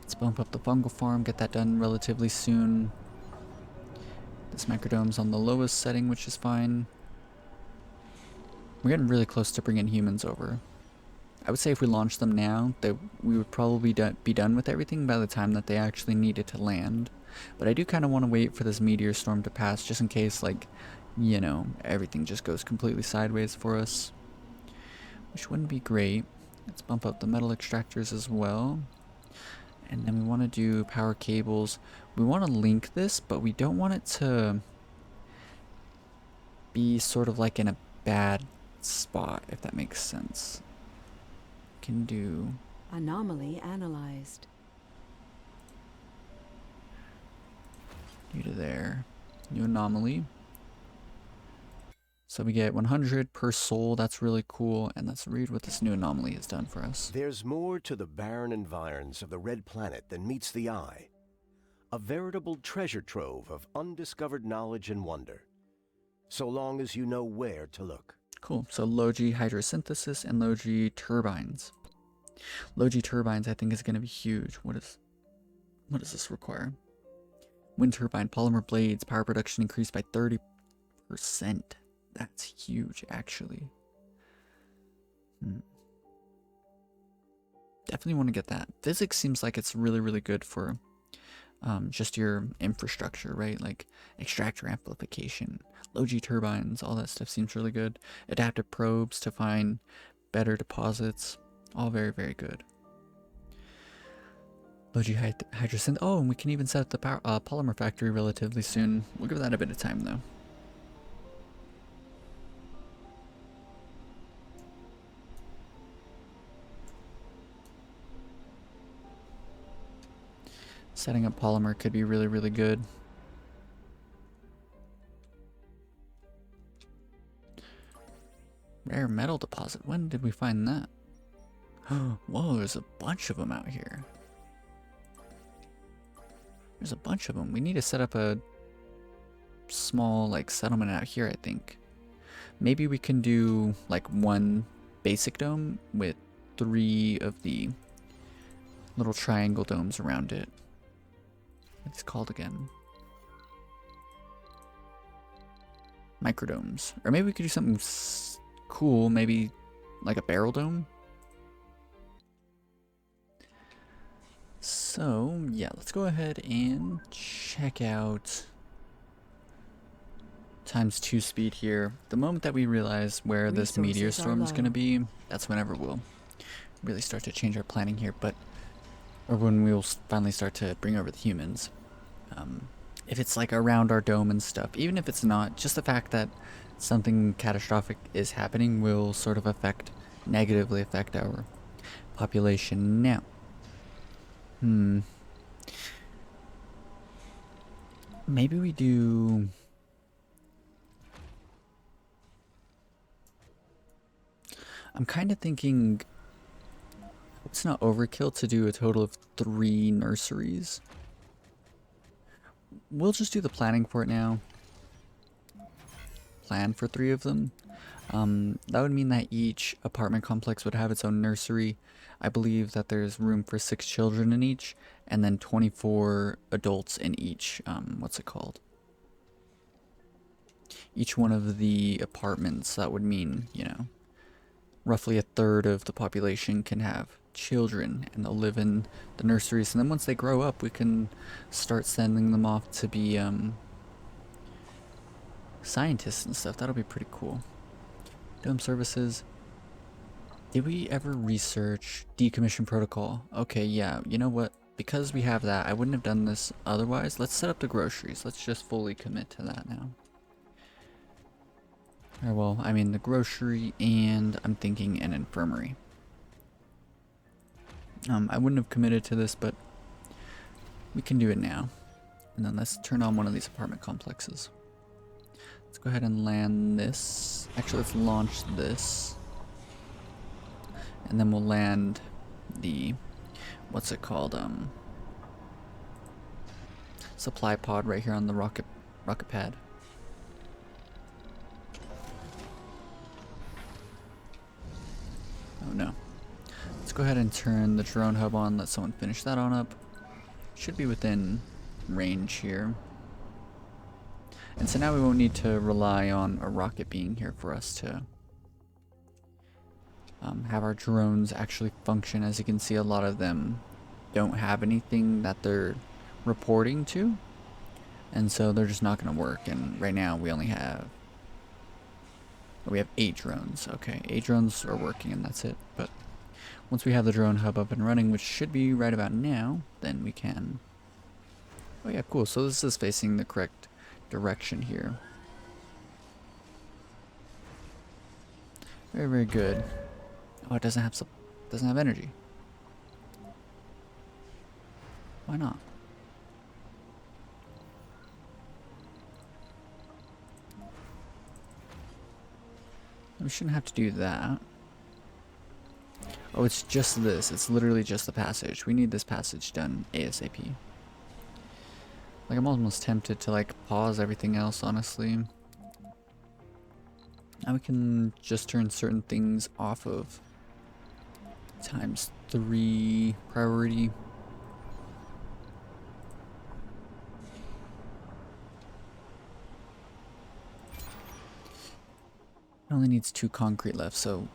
Let's bump up the fungal farm, get that done relatively soon. This microdome's on the lowest setting, which is fine. We're getting really close to bringing humans over. I would say if we launch them now, that we would probably be done with everything by the time that they actually needed to land. But I do kind of want to wait for this meteor storm to pass, just in case, like, you know, everything just goes completely sideways for us, which wouldn't be great. Let's bump up the metal extractors as well. And then we want to do power cables. We want to link this, but we don't want it to be sort of like in a bad spot, if that makes sense. Can do Anomaly analyzed. you to there. New anomaly. So we get 100 per soul. That's really cool. And let's read what this new anomaly has done for us. There's more to the barren environs of the Red Planet than meets the eye. A veritable treasure trove of undiscovered knowledge and wonder, so long as you know where to look. Cool. So Logi hydrosynthesis and Logi turbines. Logi turbines, I think, is going to be huge. What does this require? Wind turbine, polymer blades, power production increased by 30%. That's huge, actually. Definitely want to get that. Physics seems like it's really, really good for just your infrastructure, right? Like extractor amplification, low G turbines, all that stuff seems really good. Adaptive probes to find better deposits, all very, very good. Low G hydrosynth. Oh, and we can even set up the polymer factory relatively soon. We'll give that a bit of time though. Setting up polymer could be really, really good. Rare metal deposit. When did we find that? Whoa, there's a bunch of them out here. There's a bunch of them. We need to set up a small, like, settlement out here, I think. Maybe we can do, like, one basic dome with 3 of the little triangle domes around it. What's it called again? Microdomes. Or maybe we could do something cool, maybe like a barrel dome. So, yeah, let's go ahead and check out ×2 speed here. The moment that we realize where this meteor storm is going to be, that's whenever we'll really start to change our planning here, or when we'll finally start to bring over the humans. If it's like around our dome and stuff, even if it's not, just the fact that something catastrophic is happening will sort of negatively affect our population. Now, maybe we do... I'm kind of thinking it's not overkill to do a total of 3 nurseries. We'll just do the planning for it now. Plan for 3 of them. That would mean that each apartment complex would have its own nursery. I believe that there's room for 6 children in each, and then 24 adults in each, what's it called? Each one of the apartments. That would mean, you know, roughly a third of the population can have children, and they'll live in the nurseries, and then once they grow up, we can start sending them off to be, scientists and stuff. That'll be pretty cool. Dome services. Did we ever research decommission protocol? Okay, yeah, you know what? Because we have that, I wouldn't have done this otherwise. Let's set up the groceries. Let's just fully commit to that now. Or, well, I mean the grocery, and I'm thinking an infirmary. I wouldn't have committed to this, but we can do it now. And then let's turn on one of these apartment complexes. Let's go ahead and land this. Actually, let's launch this. And then we'll land the, what's it called, supply pod right here on the rocket pad. Oh no. Let's go ahead and turn the drone hub on, let someone finish that on up. Should be within range here. And so now we won't need to rely on a rocket being here for us to have our drones actually function. As you can see, a lot of them don't have anything that they're reporting to, and so they're just not going to work. And right now we only have 8 drones. Okay, 8 drones are working, and that's it. But once we have the drone hub up and running, which should be right about now, then we can... Oh yeah, cool. So this is facing the correct direction here. Very, very good. Oh, it doesn't have energy. Why not? We shouldn't have to do that. Oh, it's just this. It's literally just the passage. We need this passage done ASAP. Like, I'm almost tempted to, like, pause everything else, honestly. Now we can just turn certain things off of ×3 priority. It only needs 2 concrete left, so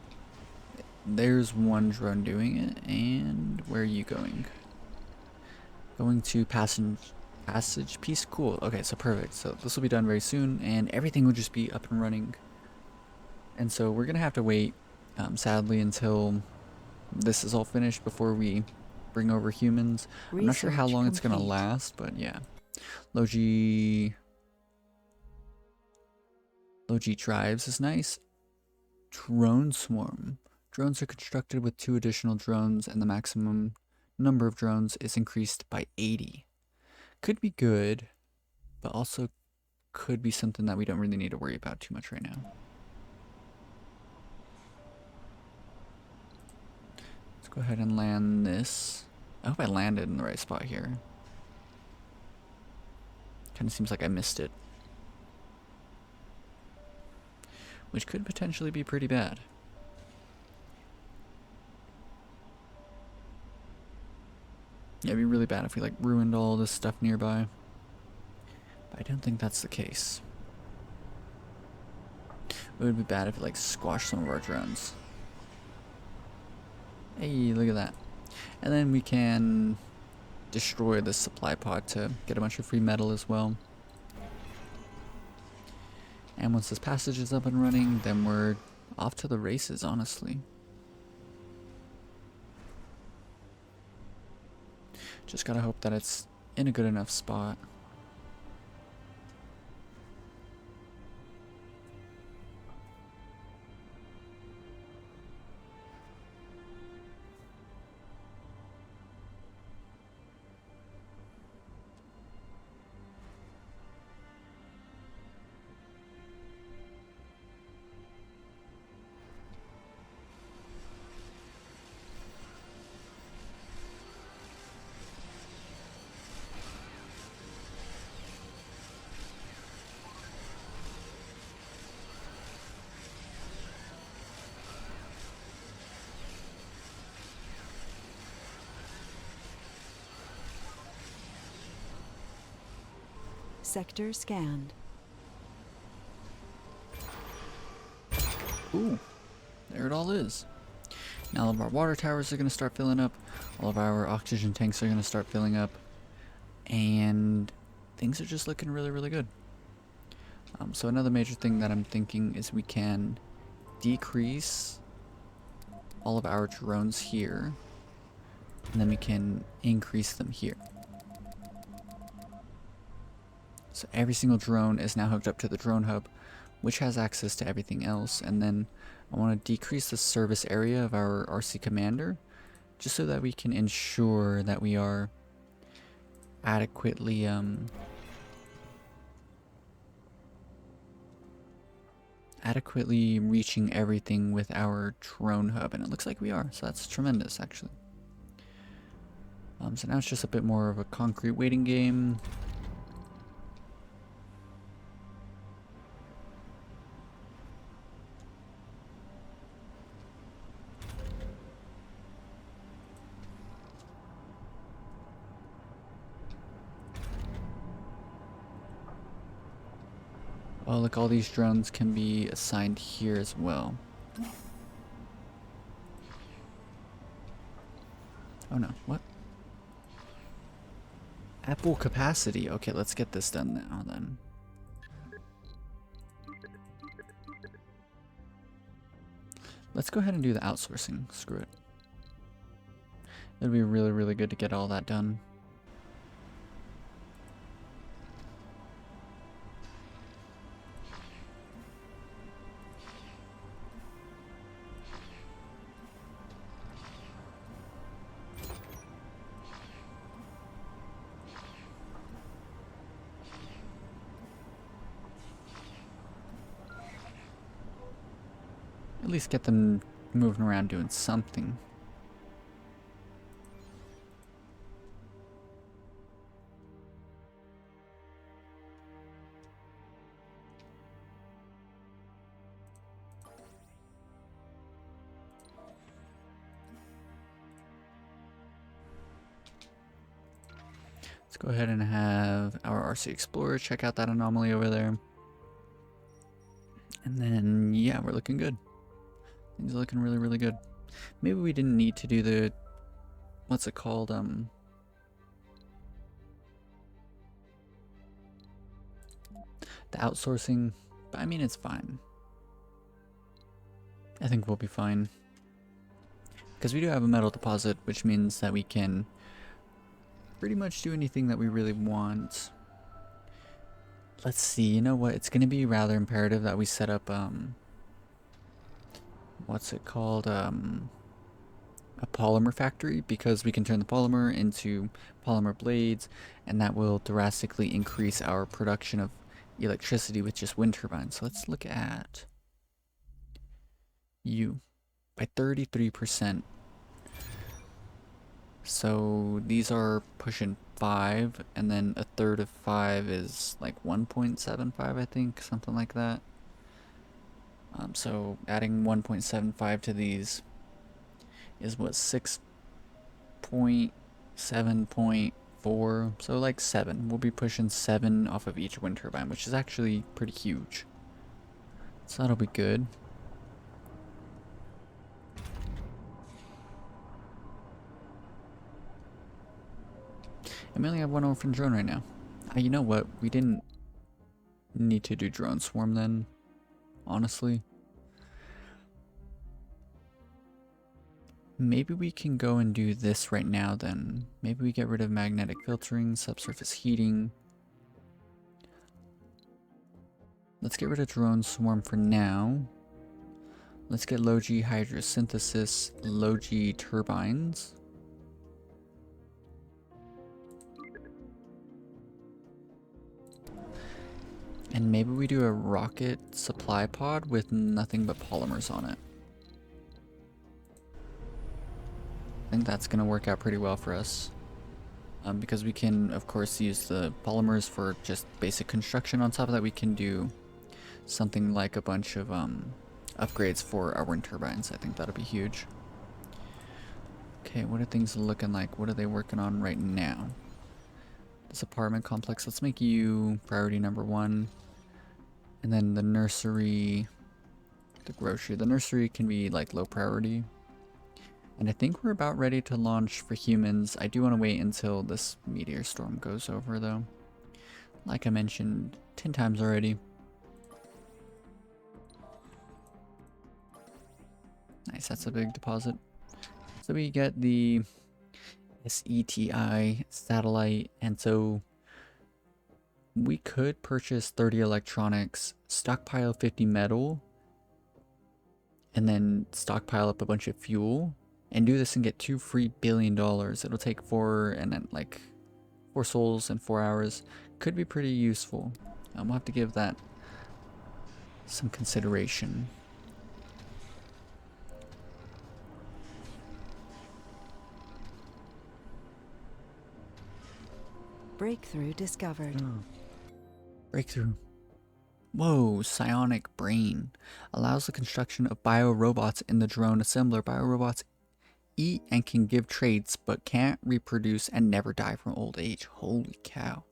there's one drone doing it. And where are you going? Going to passage piece. Cool. Okay, so perfect. So this will be done very soon, and everything will just be up and running. And so we're gonna have to wait, sadly, until this is all finished before we bring over humans. I'm not sure how Research long it's gonna complete. last, but yeah. Logi drives is nice. Drone swarm. Drones are constructed with 2 additional drones, and the maximum number of drones is increased by 80. Could be good, but also could be something that we don't really need to worry about too much right now. Let's go ahead and land this. I hope I landed in the right spot here. Kind of seems like I missed it, which could potentially be pretty bad. Yeah, it'd be really bad if we like ruined all this stuff nearby. But I don't think that's the case. It would be bad if it like squashed some of our drones. Hey, look at that. And then we can destroy this supply pod to get a bunch of free metal as well. And once this passage is up and running, then we're off to the races, honestly. Just gotta hope that it's in a good enough spot. Sector scanned. Ooh, there it all is. Now all of our water towers are going to start filling up. All of our oxygen tanks are going to start filling up. And things are just looking really, really good. So another major thing that I'm thinking is we can decrease all of our drones here. And then we can increase them here. So every single drone is now hooked up to the drone hub, which has access to everything else. And then I want to decrease the service area of our RC commander, just so that we can ensure that we are adequately reaching everything with our drone hub, and it looks like we are, so that's tremendous actually. So now it's just a bit more of a concrete waiting game. Oh, look, all these drones can be assigned here as well. Oh no, what? Apple capacity. Okay, let's get this done now then. Let's go ahead and do the outsourcing. Screw it. It'd be really, really good to get all that done. At least get them moving around doing something. Let's go ahead and have our RC Explorer check out that anomaly over there. And then, yeah, we're looking good. Things are looking really, really good. Maybe we didn't need to do the, what's it called, the outsourcing, but I mean, it's fine. I think we'll be fine. Because we do have a metal deposit, which means that we can pretty much do anything that we really want. Let's see, you know what? It's going to be rather imperative that we set up, what's it called? A polymer factory, because we can turn the polymer into polymer blades, and that will drastically increase our production of electricity with just wind turbines. So let's look at you by 33%. So these are pushing 5, and then a third of 5 is like 1.75, I think, something like that. So adding 1.75 to these is what, 6.7.4, so like 7. We'll be pushing 7 off of each wind turbine, which is actually pretty huge. So that'll be good. And we only have one orphan drone right now. You know what? We didn't need to do drone swarm then, honestly. Maybe we can go and do this right now then. Maybe we get rid of magnetic filtering, subsurface heating. Let's get rid of drone swarm for now. Let's get low G hydrosynthesis, low G turbines. And maybe we do a rocket supply pod with nothing but polymers on it. I think that's going to work out pretty well for us. Because we can, of course, use the polymers for just basic construction. On top of that, we can do something like a bunch of upgrades for our wind turbines. I think that'll be huge. Okay, what are things looking like? What are they working on right now? This apartment complex, let's make you priority number 1. And then the nursery, the grocery. The nursery can be like low priority. And I think we're about ready to launch for humans. I do want to wait until this meteor storm goes over though. Like I mentioned 10 times already. Nice, that's a big deposit. So we get the SETI satellite, and so we could purchase 30 electronics, stockpile 50 metal, and then stockpile up a bunch of fuel, and do this and get $2 free billion. It'll take 4 souls in 4 hours. Could be pretty useful. We'll have to give that some consideration. Breakthrough discovered. Oh. Breakthrough. Whoa, psionic brain. Allows the construction of biorobots in the drone assembler. Biorobots eat and can give traits, but can't reproduce and never die from old age. Holy cow.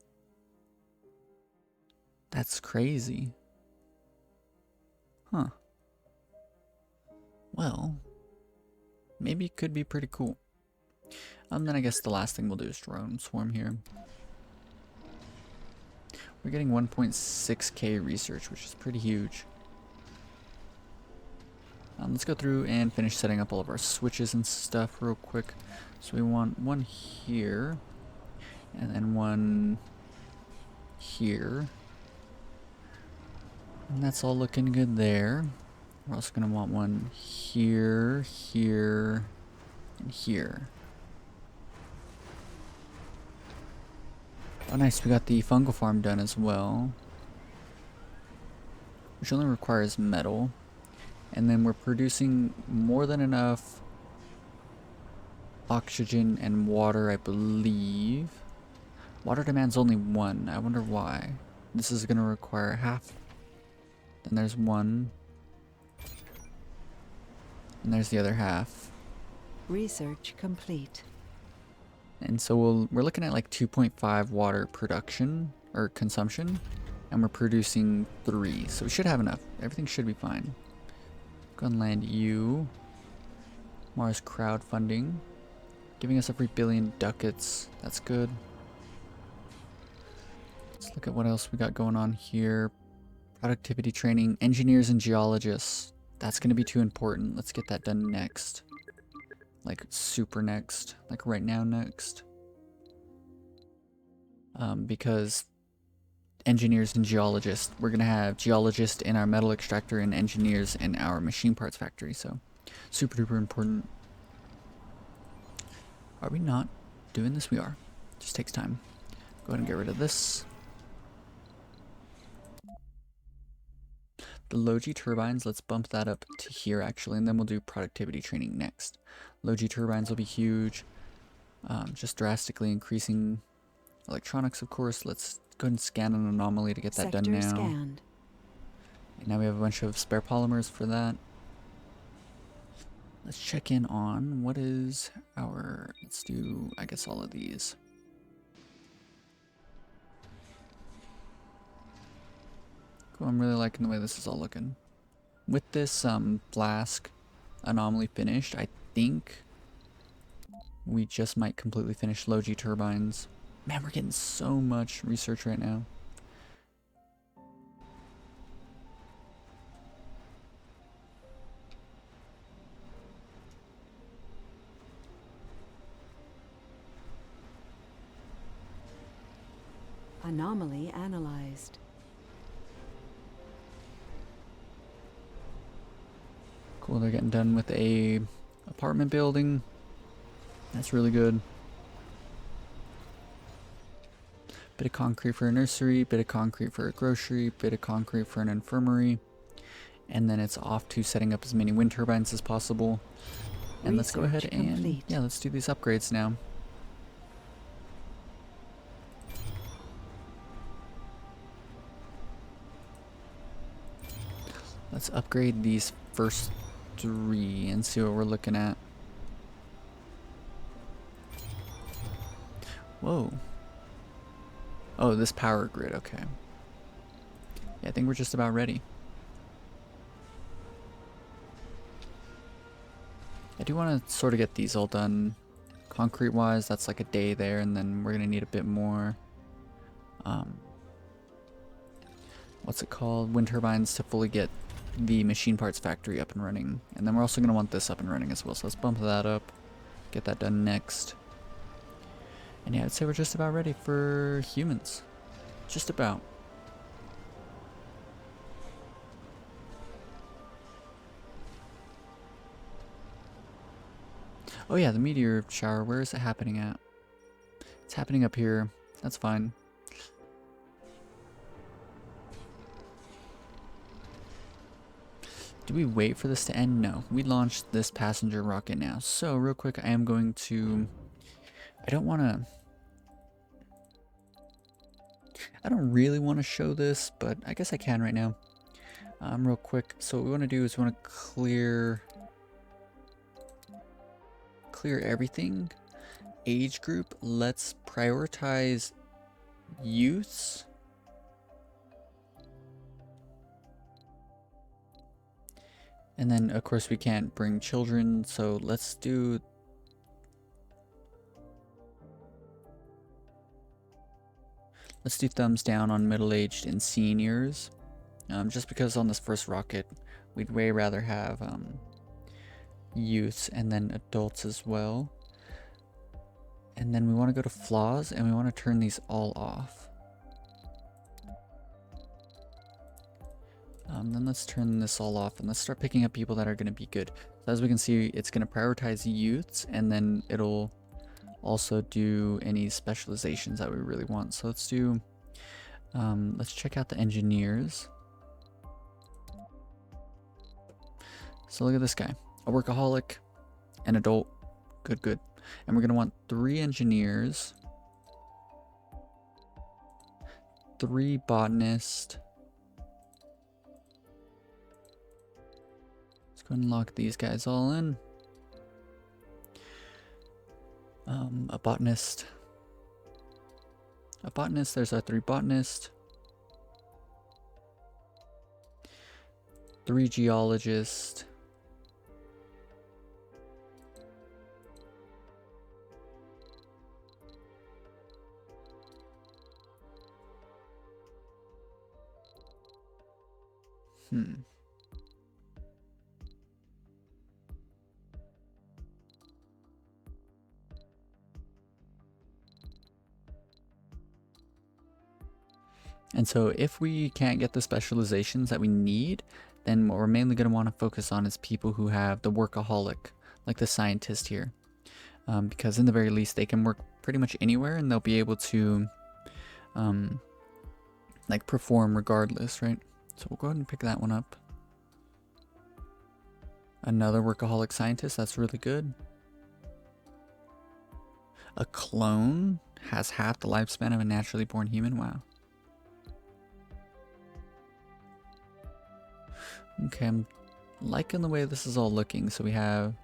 That's crazy. Huh. Well, maybe it could be pretty cool. Then I guess the last thing we'll do is drone swarm here. We're getting 1.6k research, which is pretty huge. Let's go through and finish setting up all of our switches and stuff real quick. So we want one here, and then one here. And that's all looking good there. We're also going to want one here, here, and here. Oh nice, we got the fungal farm done as well, which only requires metal. And then we're producing more than enough oxygen and water, I believe. Water demand's only 1. I wonder why. This is going to require half. Then there's 1. And there's the other half. Research complete. And so we're looking at like 2.5 water production or consumption, and we're producing 3. So we should have enough. Everything should be fine. Go and land you. Mars crowdfunding. Giving us every billion ducats. That's good. Let's look at what else we got going on here. Productivity training, engineers and geologists. That's going to be too important. Let's get that done next. Like super next. Like right now next. Because engineers and geologists, we're going to have geologists in our metal extractor and engineers in our machine parts factory. So super duper important. Are we not doing this? We are. Just takes time. Go ahead and get rid of this. The low G turbines, let's bump that up to here actually, and then we'll do productivity training next. Low G turbines will be huge, just drastically increasing electronics, of course. Let's go ahead and scan an anomaly to get that done now. Scanned. And now we have a bunch of spare polymers for that. Let's check in on what is our, let's do, I guess, all of these. Cool, I'm really liking the way this is all looking. With this flask anomaly finished, I think we just might completely finish low G turbines. Man, we're getting so much research right now. Anomaly analyzed. Cool, they're getting done with a apartment building. That's really good. Bit of concrete for a nursery, bit of concrete for a grocery, bit of concrete for an infirmary. And then it's off to setting up as many wind turbines as possible. And let's go ahead and, yeah, let's do these upgrades now. Let's upgrade these first 3 and see what we're looking at. Whoa. Oh, this power grid, okay. Yeah, I think we're just about ready. I do want to sort of get these all done concrete-wise. That's like a day there, and then we're going to need a bit more, what's it called? Wind turbines to fully get the machine parts factory up and running. And then we're also going to want this up and running as well. So let's bump that up, get that done next. And yeah, I'd say we're just about ready for humans. Just about. Oh yeah, the meteor shower, where is it happening at? It's happening up here. That's fine. Do we wait for this to end? No. We launched this passenger rocket now. So real quick, I am going to... I don't really want to show this, but I guess I can right now. Real quick. So what we want to do is we want to clear everything. Age group. Let's prioritize youths. And then, of course, we can't bring children, so let's do... Let's do thumbs down on middle-aged and seniors. Just because on this first rocket, we'd way rather have youths and then adults as well. And then we want to go to flaws, and we want to turn these all off. Then let's turn this all off, and let's start picking up people that are going to be good. So as we can see, it's going to prioritize youths, and then it'll also do any specializations that we really want. So let's do, let's check out the engineers. So look at this guy, a workaholic, an adult, good. And we're going to want 3 engineers, 3 botanists. Let's go ahead and lock these guys all in. A botanist. There's our 3 botanists. 3 geologists. Hmm. And so if we can't get the specializations that we need, then what we're mainly going to want to focus on is people who have the workaholic, like the scientist here. Because in the very least, they can work pretty much anywhere and they'll be able to like perform regardless, right? So we'll go ahead and pick that one up. Another workaholic scientist, that's really good. A clone has half the lifespan of a naturally born human, wow. Okay, I'm liking the way this is all looking. So we have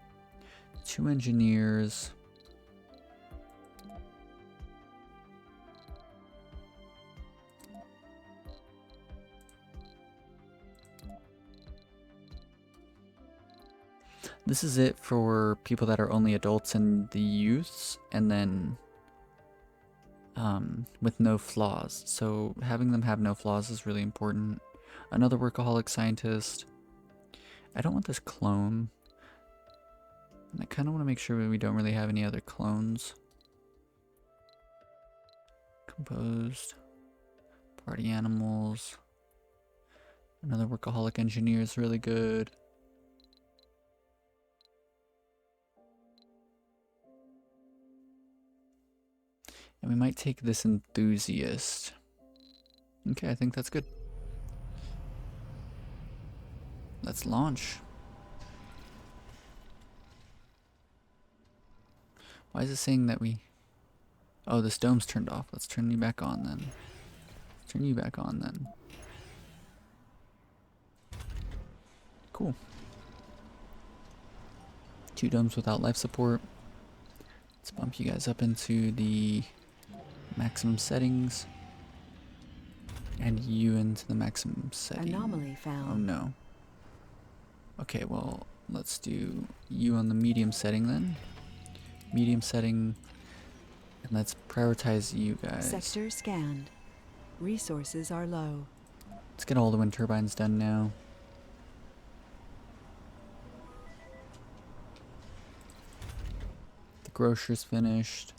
2 engineers. This is it for people that are only adults and the youths, and then with no flaws. So having them have no flaws is really important. Another workaholic scientist. I don't want this clone. And I kind of want to make sure we don't really have any other clones. Composed. Party animals. Another workaholic engineer is really good. And we might take this enthusiast. Okay, I think that's good. Let's launch. Why is it saying that we... Oh, this dome's turned off. Let's turn you back on then. Turn you back on then. Cool. 2 domes without life support. Let's bump you guys up into the maximum settings. And you into the maximum setting. Anomaly Oh found. no. Okay, well, let's do you on the medium setting then. Medium setting. And let's prioritize you guys. Sector scanned. Resources are low. Let's get all the wind turbines done now. The grocer's finished.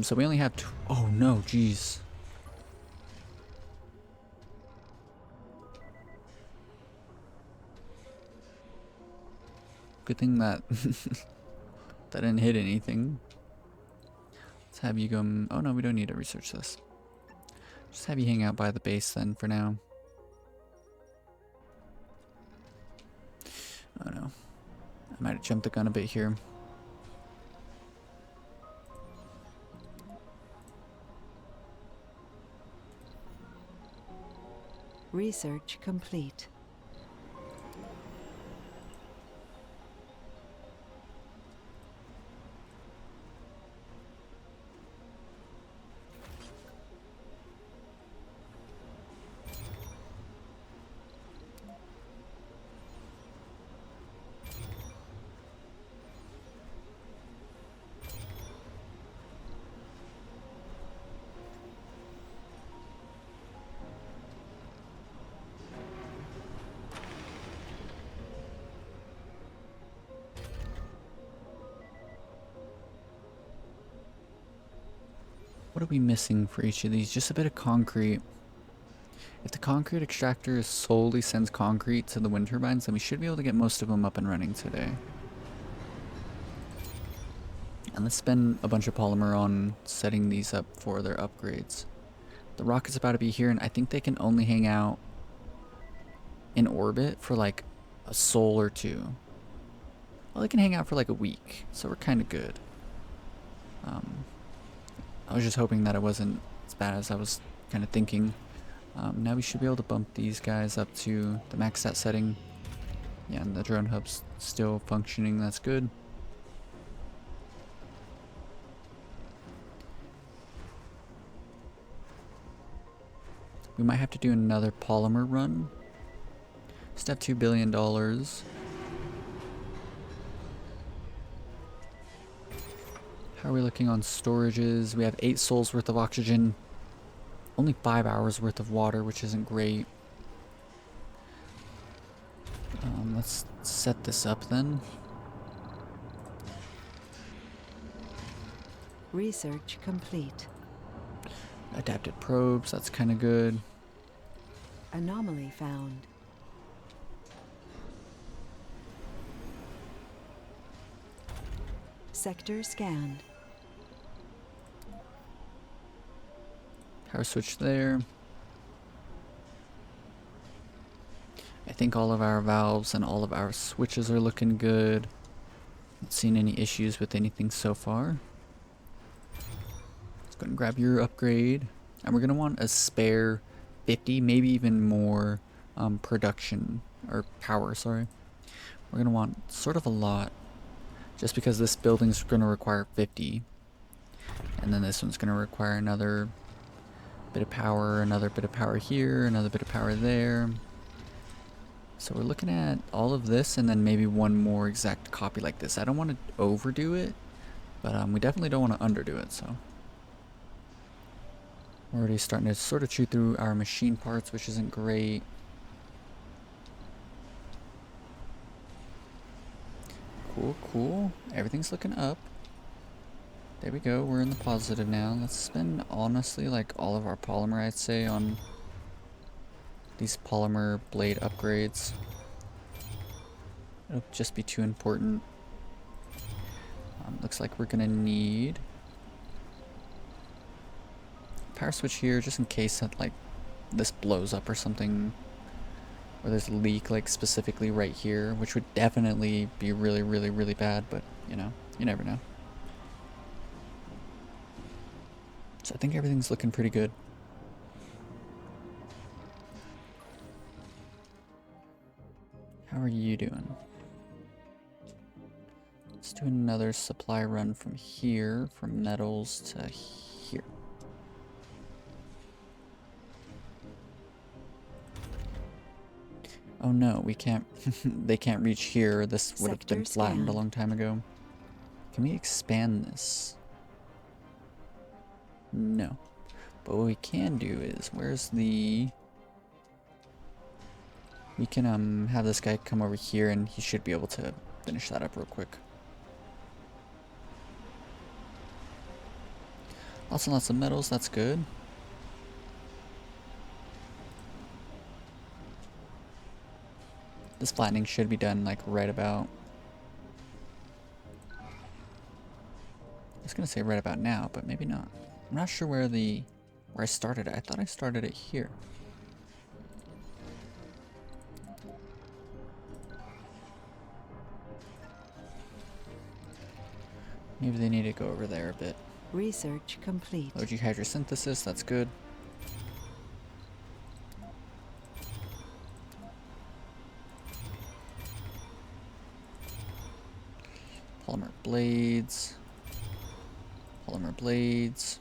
So we only have oh no, jeez. Good thing that that didn't hit anything. Let's have you go. Oh no, we don't need to research this. Just have you hang out by the base then for now. Oh no. I might have jumped the gun a bit here. Research complete. What are we missing for each of these? Just a bit of concrete. If the concrete extractor solely sends concrete to the wind turbines, then we should be able to get most of them up and running today. And let's spend a bunch of polymer on setting these up for their upgrades. The rocket's about to be here, and I think they can only hang out in orbit for like a sol or 2. Well, they can hang out for like a week, so we're kind of good. I was just hoping that it wasn't as bad as I was kind of thinking. Now we should be able to bump these guys up to the max stat setting. Yeah, and the drone hub's still functioning, that's good. We might have to do another polymer run. Just have $2 billion. How are we looking on storages? We have 8 souls worth of oxygen. Only 5 hours worth of water, which isn't great. Let's set this up then. Research complete. Adapted probes, that's kind of good. Anomaly found. Sector scanned. Power switch there. I think all of our valves and all of our switches are looking good. Not seen any issues with anything so far. Let's go and grab your upgrade. And we're going to want a spare 50, maybe even more production, or power, sorry. We're going to want sort of a lot, just because this building's going to require 50. And then this one's going to require another bit of power, another bit of power here, another bit of power there. So we're looking at all of this and then maybe one more exact copy like this. I don't want to overdo it, but we definitely don't want to underdo it, so. We're already starting to sort of chew through our machine parts, which isn't great. Cool, cool. Everything's looking up. There we go, we're in the positive now. Let's spend, honestly, like all of our polymer, I'd say, on these polymer blade upgrades. It'll just be too important. Looks like we're gonna need power switch here, just in case that, like, this blows up or something, or there's a leak, like, specifically right here, which would definitely be really, really, really bad, but, you know, you never know. So I think everything's looking pretty good. How are you doing? Let's do another supply run from here, from metals to here. Oh no, we can't, they can't reach here. This would have been flattened a long time ago. Can we expand this? No. But what we can do is, where's the... We can have this guy come over here and he should be able to finish that up real quick. Lots and lots of metals, that's good. This flattening should be done like right about... I was gonna say right about now, but maybe not. I'm not sure where I started it. I thought I started it here. Maybe they need to go over there a bit. Research complete. Low G hydrosynthesis, that's good. Polymer blades. Polymer blades.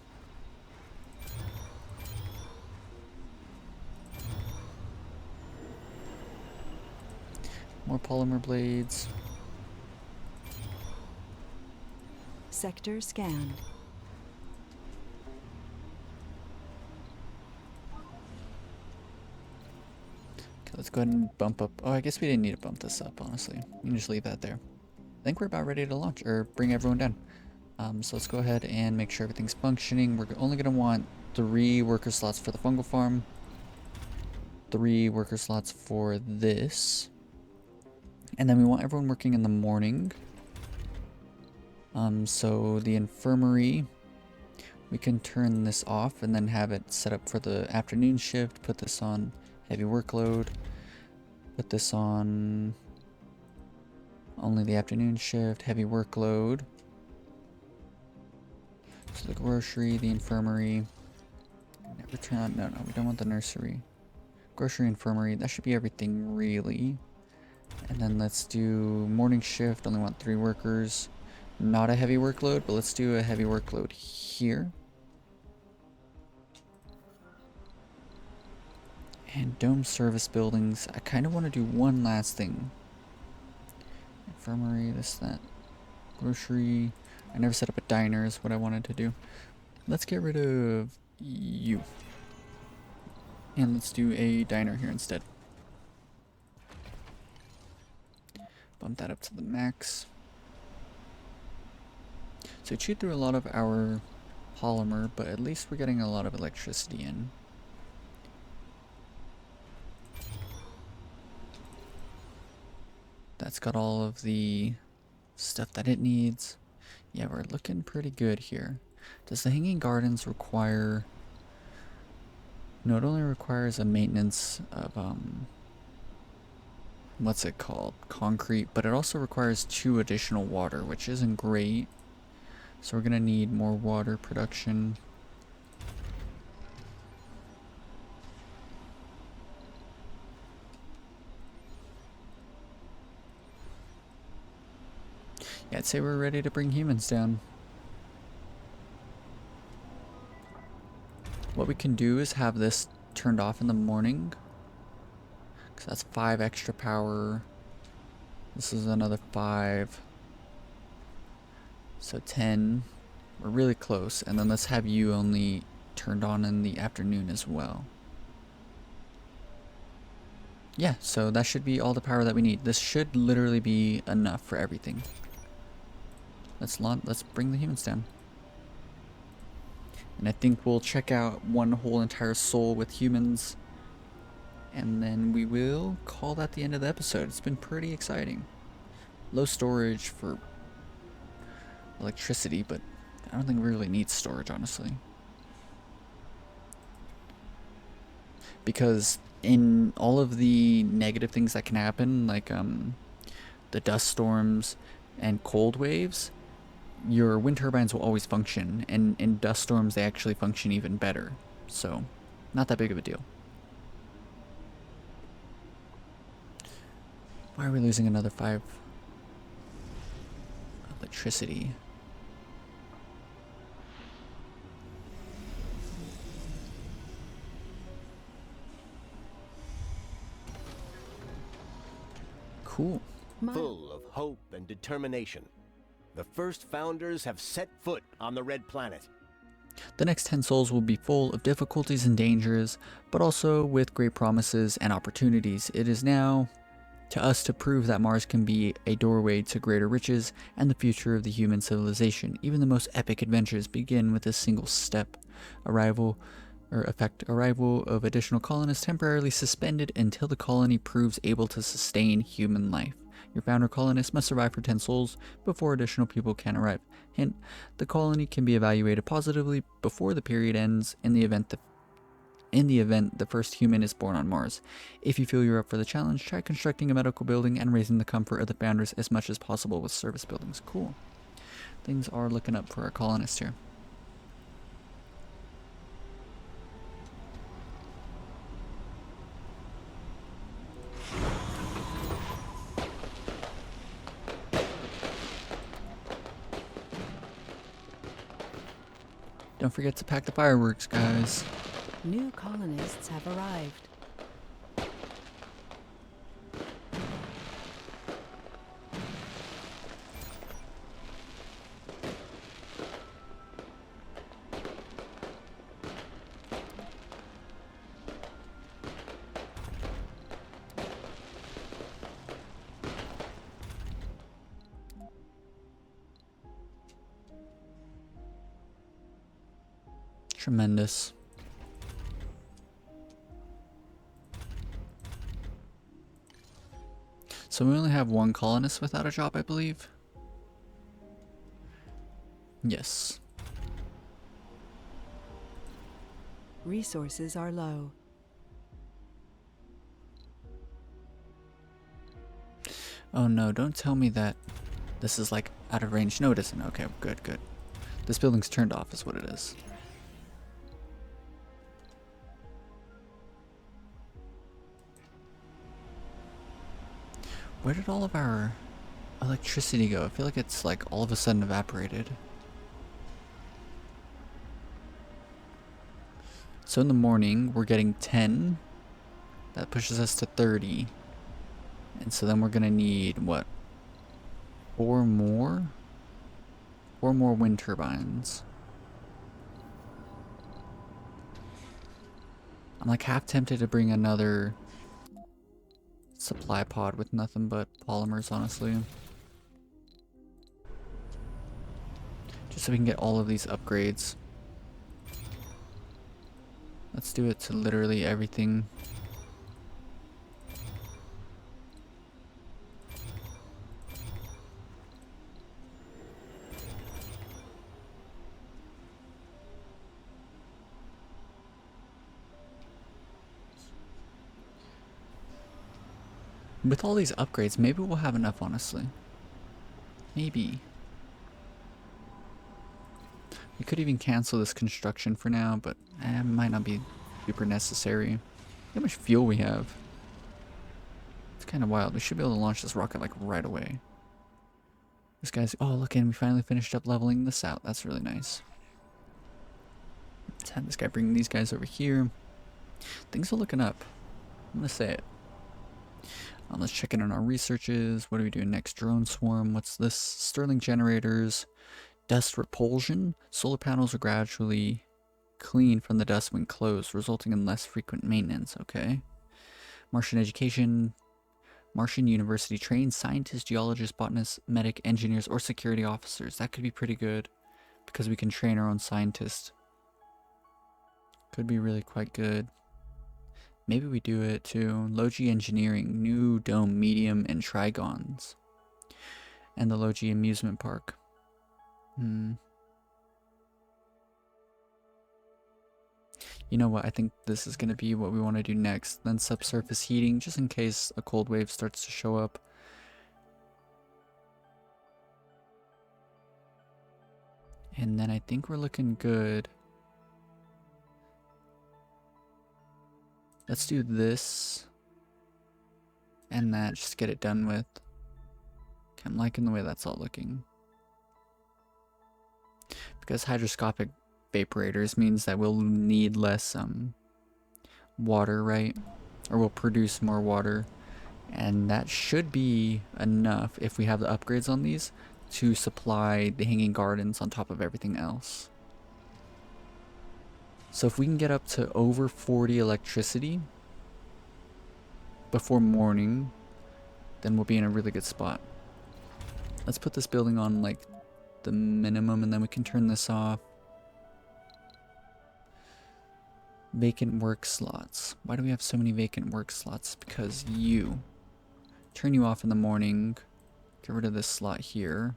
More polymer blades. Sector scanned. Okay, let's go ahead and bump up. Oh, I guess we didn't need to bump this up, honestly. We can just leave that there. I think we're about ready to launch, or bring everyone down. So let's go ahead and make sure everything's functioning. We're only going to want 3 worker slots for the fungal farm. 3 worker slots for this. And then we want everyone working in the morning. So the infirmary, we can turn this off and then have it set up for the afternoon shift. Put this on heavy workload. Put this on only the afternoon shift, heavy workload. So the grocery, the infirmary. Never turn on, no, we don't want the nursery. Grocery, infirmary, that should be everything really. And then let's do morning shift, only want 3 workers. Not a heavy workload, but let's do a heavy workload here. And dome service buildings, I kind of want to do one last thing. Infirmary, this, that. Grocery, I never set up a diner is what I wanted to do. Let's get rid of you. And let's do a diner here instead. Bump that up to the max. So we chewed through a lot of our polymer, but at least we're getting a lot of electricity in. That's got all of the stuff that it needs. Yeah, we're looking pretty good here. Does the Hanging Gardens require... No, it only requires a maintenance of, what's it called? Concrete, but it also requires 2 additional water, which isn't great. So we're gonna need more water production. Yeah, I'd say we're ready to bring humans down. What we can do is have this turned off in the morning, because that's 5 extra power. This is another 5. So 10. We're really close. And then let's have you only turned on in the afternoon as well. Yeah, so that should be all the power that we need. This should literally be enough for everything. Let's bring the humans down. And I think we'll check out one whole entire soul with humans. And then we will call that the end of the episode. It's been pretty exciting. Low storage for electricity, but I don't think we really need storage, honestly. Because in all of the negative things that can happen, like the dust storms and cold waves, your wind turbines will always function, and in dust storms they actually function even better. So, not that big of a deal. Why are we losing another 5 electricity? Cool. Full of hope and determination, the first founders have set foot on the Red Planet. The next 10 souls will be full of difficulties and dangers, but also with great promises and opportunities. It is now to us to prove that Mars can be a doorway to greater riches and the future of the human civilization. Even the most epic adventures begin with a single step. Arrival of additional colonists temporarily suspended until the colony proves able to sustain human life. Your founder colonist must survive for 10 souls before additional people can arrive. Hint, the colony can be evaluated positively before the period ends in the event the first human is born on Mars. If you feel you're up for the challenge, try constructing a medical building and raising the comfort of the founders as much as possible with service buildings. Cool. Things are looking up for our colonists here. Don't forget to pack the fireworks, guys. New colonists have arrived. Tremendous. So we only have 1 colonist without a job, I believe. Yes. Resources are low. Oh no, don't tell me that this is like out of range. No, it isn't. Okay, good, good. This building's turned off is what it is. Where did all of our electricity go? I feel like it's like all of a sudden evaporated. So in the morning, we're getting 10. That pushes us to 30. And so then we're gonna need, what? 4 more? 4 more wind turbines. I'm like half tempted to bring another supply pod with nothing but polymers, honestly. Just so we can get all of these upgrades. Let's do it to literally everything. With all these upgrades, maybe we'll have enough, honestly. Maybe. We could even cancel this construction for now, but it might not be super necessary. Look how much fuel we have. It's kind of wild. We should be able to launch this rocket like right away. This guy's... Oh, look, and we finally finished up leveling this out. That's really nice. Let's have this guy bring these guys over here. Things are looking up. I'm going to say it. Let's check in on our researches. What are we doing next? Drone swarm. What's this? Stirling generators. Dust repulsion. Solar panels are gradually cleaned from the dust when closed, resulting in less frequent maintenance. Okay. Martian education. Martian University trained scientists, geologists, botanists, medic, engineers, or security officers. That could be pretty good because we can train our own scientists. Could be really quite good. Maybe we do it too. Logi Engineering, new dome, medium, and trigons. And the Logi Amusement Park. You know what? I think this is going to be what we want to do next. Then subsurface heating, just in case a cold wave starts to show up. And then I think we're looking good. Let's do this. And that, just get it done with. Okay, I'm liking the way that's all looking. Because hydroscopic vaporators means that we'll need less water, right? Or we'll produce more water. And that should be enough if we have the upgrades on these to supply the hanging gardens on top of everything else. So if we can get up to over 40 electricity before morning, then we'll be in a really good spot. Let's put this building on like the minimum and then we can turn this off. Vacant work slots. Why do we have so many vacant work slots? Because you. Turn you off in the morning. Get rid of this slot here.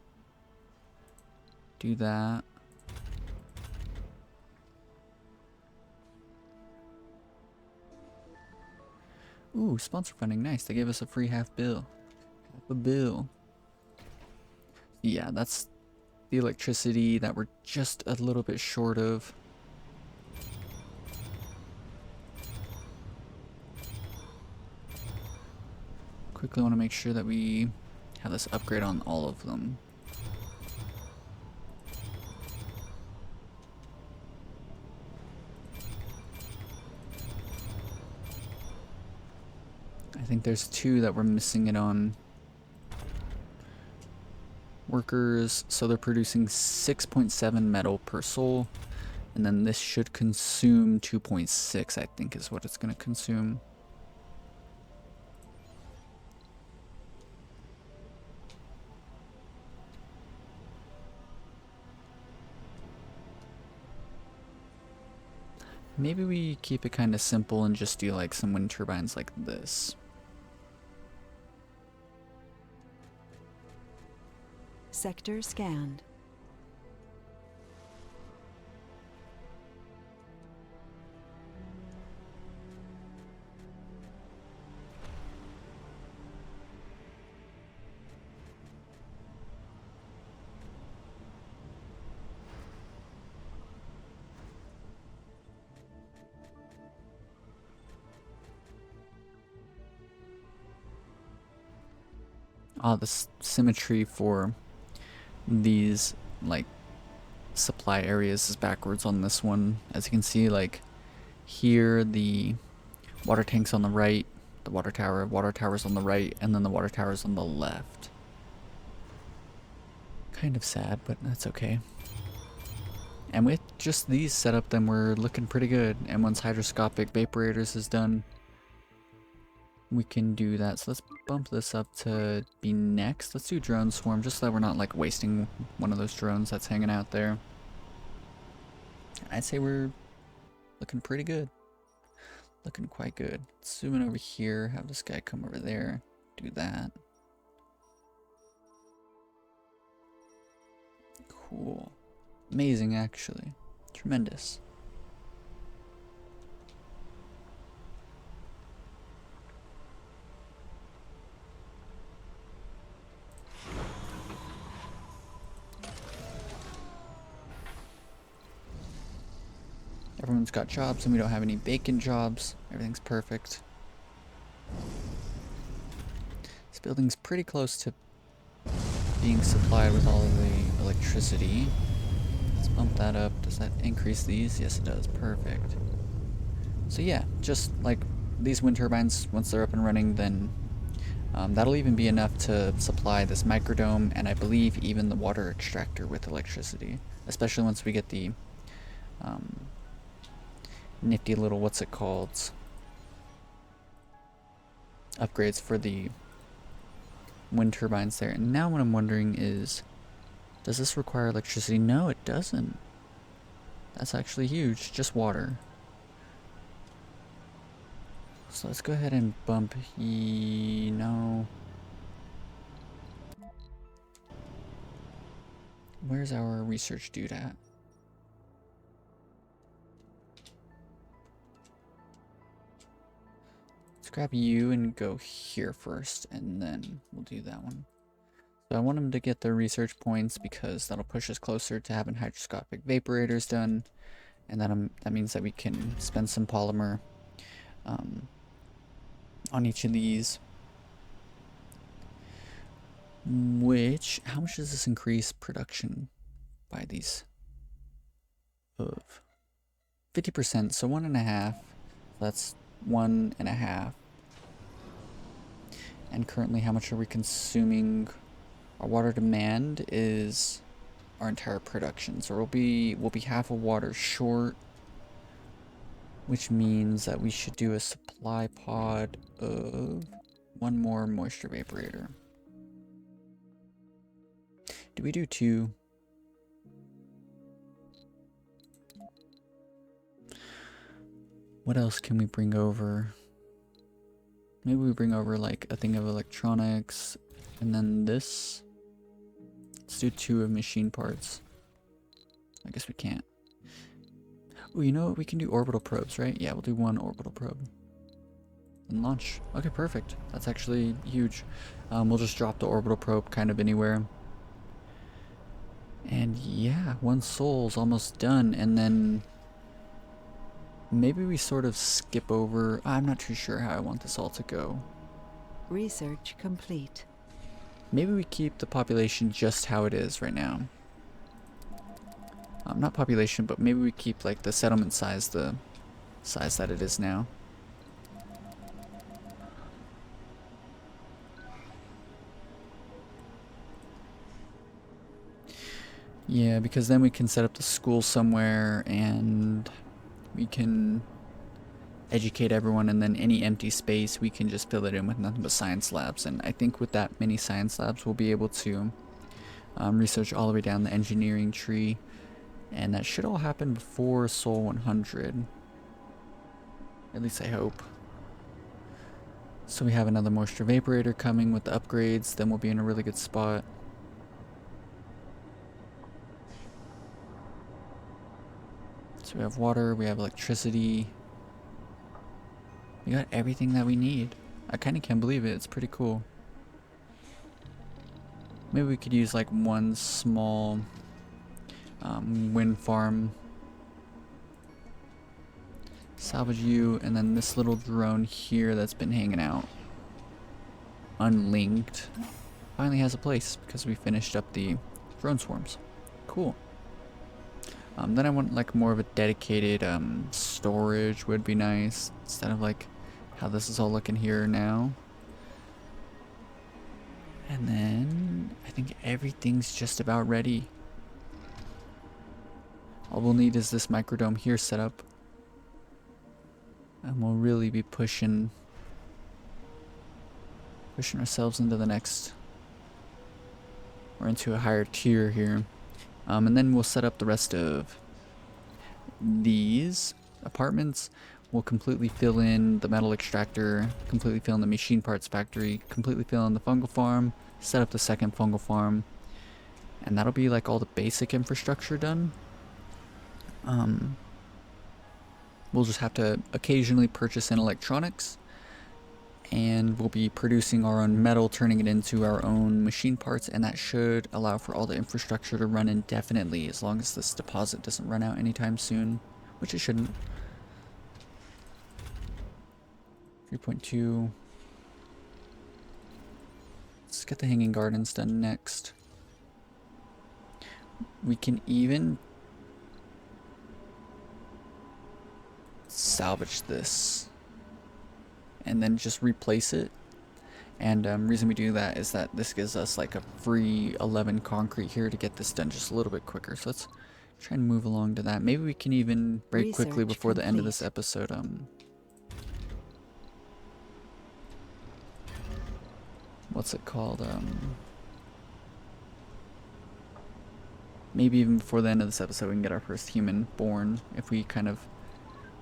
Do that. Ooh, sponsor funding. Nice. They gave us a free half bill. Half a bill. Yeah, that's the electricity that we're just a little bit short of. Quickly want to make sure that we have this upgrade on all of them. I think there's two that we're missing it on. Workers, so they're producing 6.7 metal per soul, and then this should consume 2.6, I think is what it's going to consume. Maybe we keep it kind of simple and just do like some wind turbines like this. Sector scanned. The symmetry for these like supply areas is backwards on this one. As you can see, like here the water tank's on the right, the water tower's on the right, and then the water tower's on the left. Kind of sad, but that's okay. And with just these set up, then we're looking pretty good. And once hydroscopic vaporators is done, we can do that. So let's bump this up to be next. Let's do drone swarm, just so that we're not like wasting one of those drones that's hanging out there. I'd say we're looking pretty good. Looking quite good. Zoom in over here, have this guy come over there, do that. Cool. Amazing, actually. Tremendous. Everyone's got jobs and we don't have any bacon jobs. Everything's perfect. This building's pretty close to being supplied with all of the electricity. Let's bump that up. Does that increase these? Yes, it does. Perfect. So yeah, just like these wind turbines, once they're up and running, then that'll even be enough to supply this microdome and I believe even the water extractor with electricity. Especially once we get the nifty little, what's it called? Upgrades for the wind turbines there. And now what I'm wondering is, does this require electricity? No, it doesn't. That's actually huge. Just water. So let's go ahead and bump no. Where's our research dude at? Let's grab you and go here first, and then we'll do that one. So I want him to get the research points because that'll push us closer to having hydroscopic vaporators done, and that means that we can spend some polymer on each of these. Which, how much does this increase production by these? Of 50%, so 1.5. That's 1.5. And currently, how much are we consuming? Our water demand is our entire production, so we'll be half a water short, which means that we should do a supply pod of one more moisture vaporator. Do we do 2? What else can we bring over? Maybe we bring over like a thing of electronics, and then this. Let's do 2 of machine parts. I guess we can't. Oh, you know what? We can do orbital probes, right? Yeah, we'll do 1 orbital probe. And launch. Okay, perfect. That's actually huge. We'll just drop the orbital probe kind of anywhere. And yeah, 1 soul's almost done, and then maybe we sort of skip over. I'm not too sure how I want this all to go. Research complete. Maybe we keep the population just how it is right now. Not population, but maybe we keep like the settlement size, the size that it is now. Yeah, because then we can set up the school somewhere and we can educate everyone, and then any empty space we can just fill it in with nothing but science labs. And I think with that many science labs we'll be able to research all the way down the engineering tree, and that should all happen before Sol 100. At least I hope. So we have another moisture vaporator coming with the upgrades, then we'll be in a really good spot. So we have water, we have electricity. We got everything that we need. I kind of can't believe it. It's pretty cool. Maybe we could use like 1 small wind farm. Salvage you, and then this little drone here that's been hanging out unlinked finally has a place because we finished up the drone swarms. Cool. Then I want like more of a dedicated storage would be nice, instead of like how this is all looking here now. And then I think everything's just about ready. All we'll need is this microdome here set up, and we'll really be pushing Pushing ourselves into the next, or into a higher tier here. And then we'll set up the rest of these apartments. We'll completely fill in the metal extractor, completely fill in the machine parts factory, completely fill in the fungal farm, set up the second fungal farm, and that'll be like all the basic infrastructure done. We'll just have to occasionally purchase in electronics, and we'll be producing our own metal, turning it into our own machine parts, and that should allow for all the infrastructure to run indefinitely as long as this deposit doesn't run out anytime soon, which it shouldn't. 3.2. Let's get the hanging gardens done next. We can even salvage this and then just replace it. And reason we do that is that this gives us like a free 11 concrete here to get this done just a little bit quicker. So let's try and move along to that. Maybe we can even break quickly before the end of this episode. What's it called? Maybe even before the end of this episode we can get our first human born if we kind of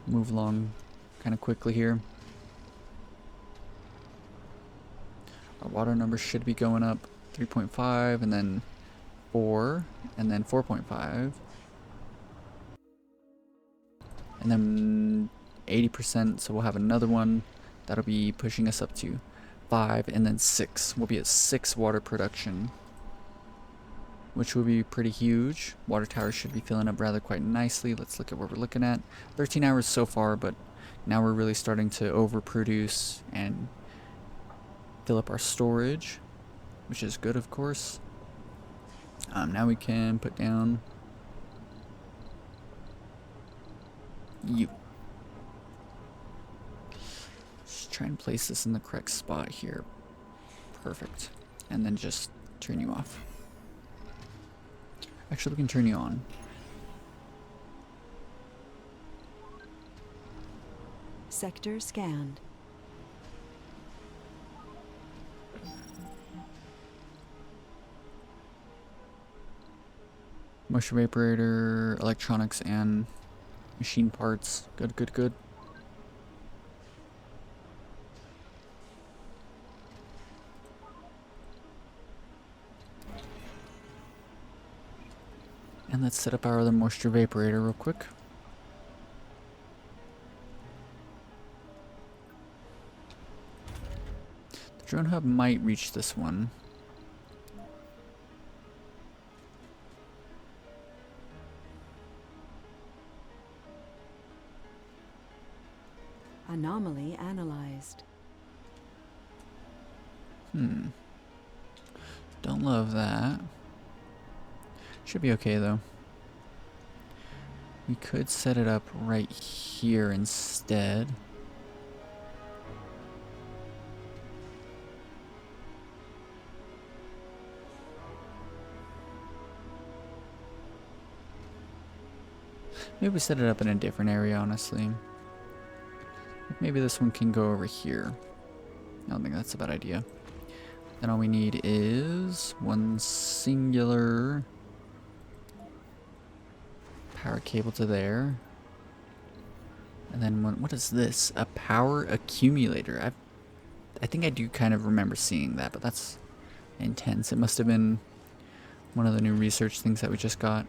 move along kind of quickly here. Our water numbers should be going up 3.5 and then 4 and then 4.5 and then 80%, so we'll have another one that'll be pushing us up to 5 and then 6. We'll be at 6 water production, which will be pretty huge. Water towers should be filling up rather quite nicely. Let's look at what we're looking at. 13 hours so far, but now we're really starting to overproduce and fill up our storage, which is good, of course. Now we can put down you. Just try and place this in the correct spot here. Perfect. And then just turn you off. Actually, we can turn you on. Sector scanned. Moisture vaporator, electronics, and machine parts. Good, good, good. And let's set up our other moisture vaporator real quick. The drone hub might reach this one. Anomaly analyzed. Don't love that. Should be okay though. We could set it up right here instead. Maybe we set it up in a different area, honestly. Maybe this one can go over here. I don't think that's a bad idea. Then all we need is one singular power cable to there. And then one, what is this? A power accumulator. I think I do kind of remember seeing that, but that's intense. It must have been one of the new research things that we just got.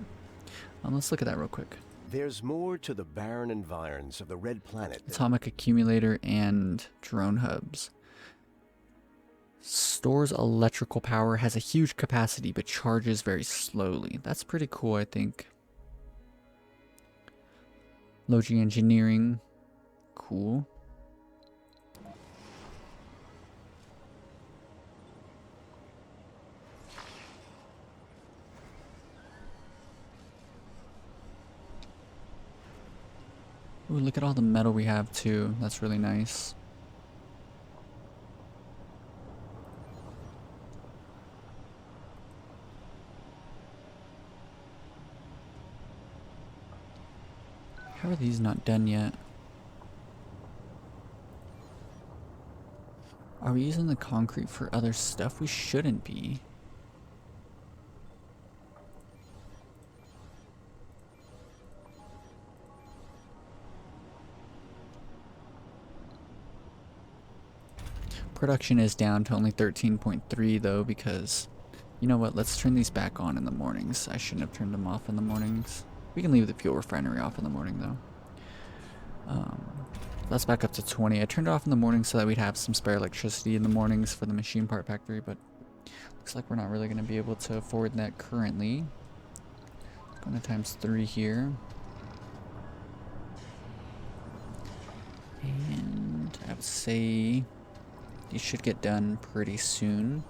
Let's look at that real quick. There's more to the barren environs of the red planet. Atomic accumulator and drone hubs. Stores electrical power, has a huge capacity, but charges very slowly. That's pretty cool, I think. Logi engineering. Cool. Ooh, look at all the metal we have too. That's really nice. How are these not done yet? Are we using the concrete for other stuff? We shouldn't be. Production is down to only 13.3 though, because you know what, let's turn these back on in the mornings. I shouldn't have turned them off in the mornings. We can leave the fuel refinery off in the morning though. That's back up to 20. I turned it off in the morning so that we'd have some spare electricity in the mornings for the machine part factory, but looks like we're not really going to be able to afford that currently. Going to ×3 here. And I would say these should get done pretty soon.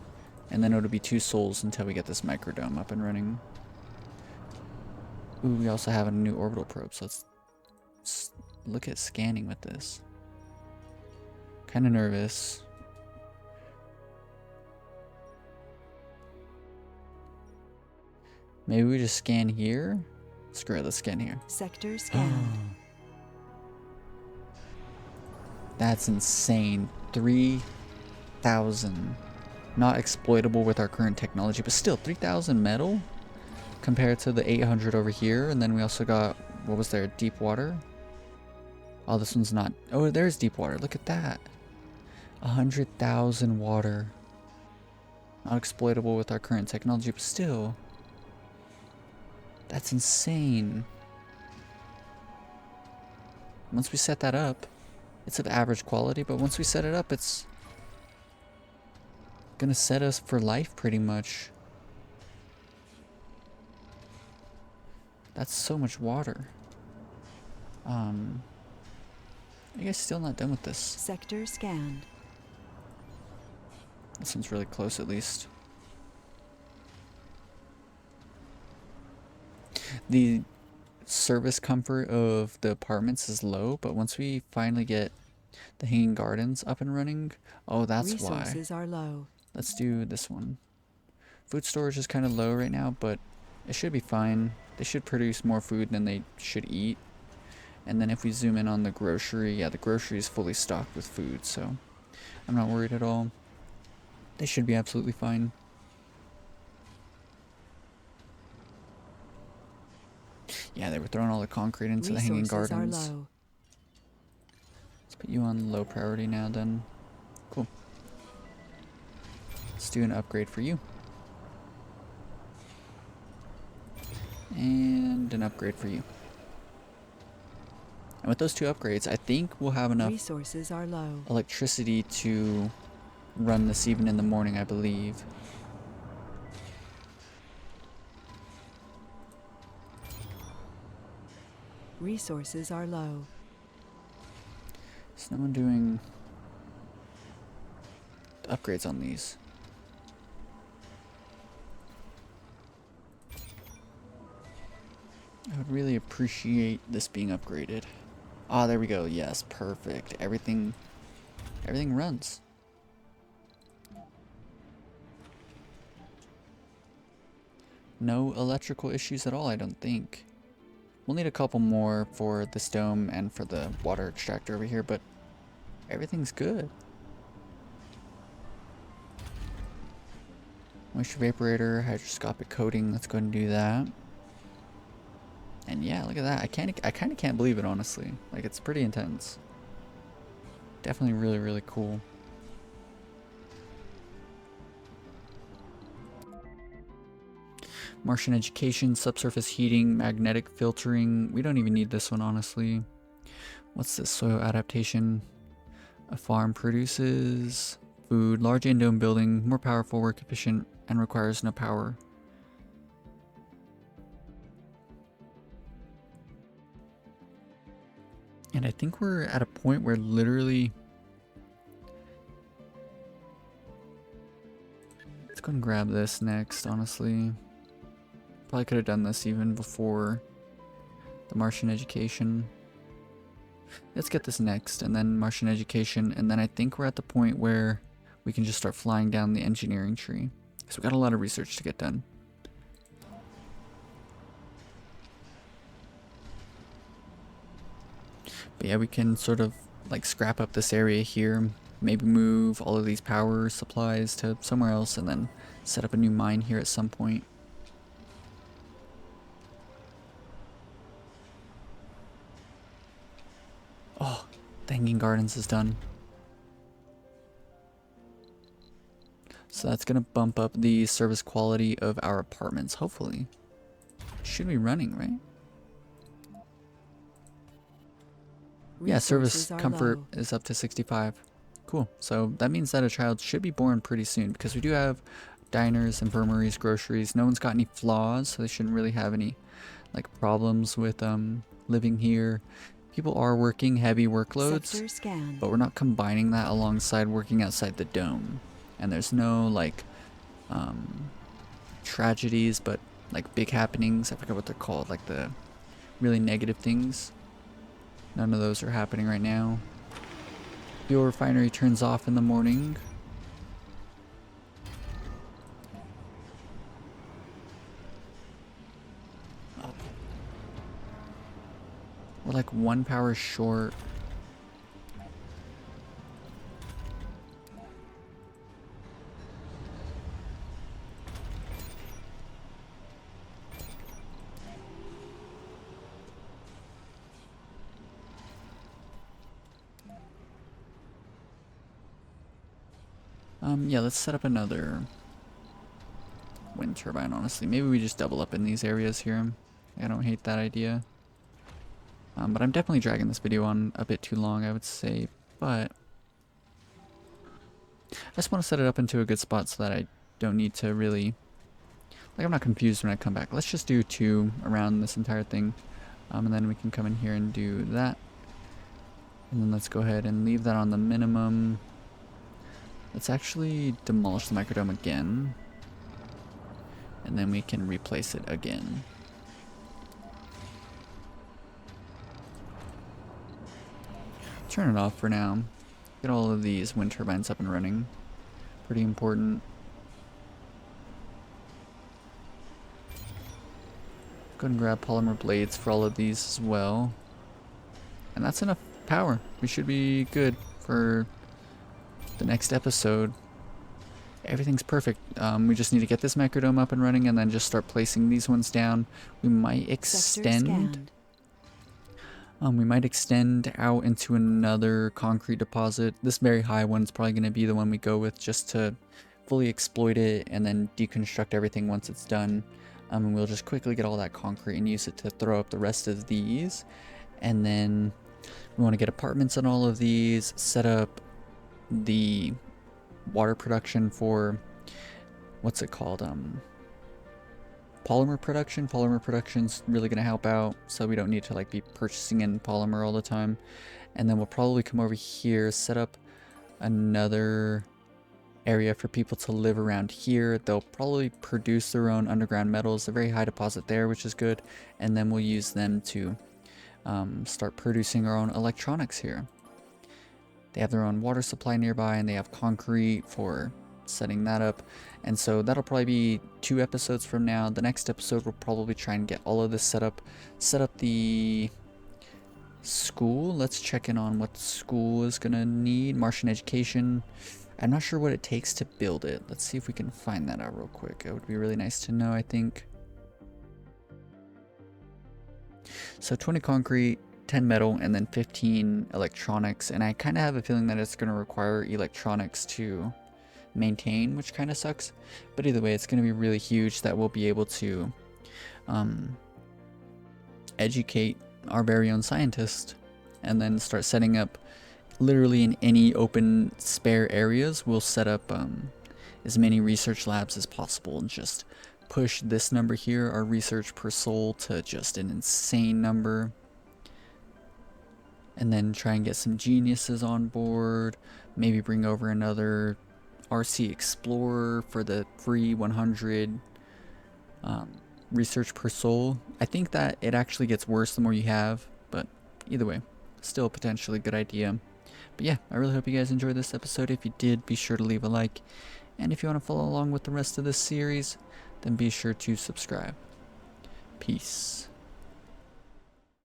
And then it'll be 2 souls until we get this microdome up and running. Ooh, we also have a new orbital probe, so let's look at scanning with this. Kind of nervous. Maybe we just scan here? Screw it, let's scan here. Sector scanned. That's insane. 3,000. Not exploitable with our current technology, but still 3,000 metal compared to the 800 over here. And then we also got, what was there, deep water? Oh, this one's not. Oh, there's deep water. Look at that. 100,000 water. Not exploitable with our current technology, but still. That's insane. Once we set that up, it's of average quality, but once we set it up, it's gonna set us for life pretty much. That's so much water. I guess still not done with this. Sector scanned. This one's really close at least. The service comfort of the apartments is low, but once we finally get the hanging gardens up and running, oh, that's why. Resources are low. Let's do this one. Food storage is kind of low right now, but it should be fine. They should produce more food than they should eat. And then if we zoom in on the grocery, yeah, the grocery is fully stocked with food, so I'm not worried at all. They should be absolutely fine. Yeah, they were throwing all the concrete into the hanging gardens. Resources are low. Let's put you on low priority now then. Cool. Let's do an upgrade for you. And an upgrade for you. And with those 2 upgrades, I think we'll have enough Resources are low. electricity to run this even in the morning, I believe. Resources are low. Is no one doing the upgrades on these? I would really appreciate this being upgraded. Ah, there we go. Yes, perfect. Everything runs. No electrical issues at all, I don't think. We'll need a couple more for this dome and for the water extractor over here, but everything's good. Moisture vaporator, hydroscopic coating, let's go ahead and do that. And yeah, look at that. I kind of can't believe it, honestly. Like, it's pretty intense. Definitely really, really cool. Martian education, subsurface heating, magnetic filtering. We don't even need this one, honestly. What's this? Soil adaptation. A farm produces food. Large endome building. More powerful, work efficient, and requires no power. And I think we're at a point where literally... Let's go and grab this next, honestly. Probably could have done this even before the Martian education. Let's get this next, and then Martian education, and then I think we're at the point where we can just start flying down the engineering tree. So we got a lot of research to get done. But yeah, we can sort of like scrap up this area here maybe move all of these power supplies to somewhere else and then set up a new mine here at some point. Oh, the Hanging Gardens is done. So that's gonna bump up the service quality of our apartments, hopefully. Should be running, right? Yeah, service Resources are comfort low. is up to 65. Cool. So that means that a child should be born pretty soon because we do have diners, infirmaries, groceries. No one's got any flaws, so they shouldn't really have any like problems with living here. People are working heavy workloads, Sector scanned. but we're not combining that alongside working outside the dome. And there's no like tragedies, but like big happenings. I forget what they're called, like the really negative things. None of those are happening right now. Fuel refinery turns off in the morning. Oh. We're like 1 power short. Yeah, let's set up another wind turbine, honestly. Maybe we just double up in these areas here. I don't hate that idea. But I'm definitely dragging this video on a bit too long, I would say. But I just want to set it up into a good spot so that I don't need to really... Like, I'm not confused when I come back. Let's just do 2 around this entire thing. And then we can come in here and do that. And then let's go ahead and leave that on the minimum. Let's actually demolish the microdome again. And then we can replace it again. Turn it off for now. Get all of these wind turbines up and running. Pretty important. Go ahead and grab polymer blades for all of these as well. And that's enough power. We should be good for the next episode. Everything's perfect. We just need to get this microdome up and running and then just start placing these ones down. We might extend. We might extend out into another concrete deposit. This very high one's probably going to be the one we go with just to fully exploit it and then deconstruct everything once it's done. And we'll just quickly get all that concrete and use it to throw up the rest of these. And then we want to get apartments on all of these, set up the water production for, what's it called, polymer production. Polymer production's really going to help out, so we don't need to like be purchasing in polymer all the time. And then we'll probably come over here, set up another area for people to live around here. They'll probably produce their own underground metals, a very high deposit there, which is good. And then we'll use them to start producing our own electronics here. They have their own water supply nearby, and they have concrete for setting that up. And so that'll probably be 2 episodes from now. The next episode we'll probably try and get all of this set up the school. Let's check in on what the school is gonna need. Martian education. I'm not sure what it takes to build it. Let's see if we can find that out real quick. It would be really nice to know, I think. So 20 concrete, 10 metal, and then 15 electronics. And I kind of have a feeling that it's going to require electronics to maintain, which kind of sucks. But either way, it's going to be really huge that we'll be able to educate our very own scientist and then start setting up literally in any open spare areas. We'll set up as many research labs as possible and just push this number here, our research per soul, to just an insane number. And then try and get some geniuses on board. Maybe bring over another RC Explorer for the free 100 research per soul. I think that it actually gets worse the more you have, but either way, still a potentially good idea. But yeah, I really hope you guys enjoyed this episode. If you did, be sure to leave a like. And if you want to follow along with the rest of this series, then be sure to subscribe. Peace.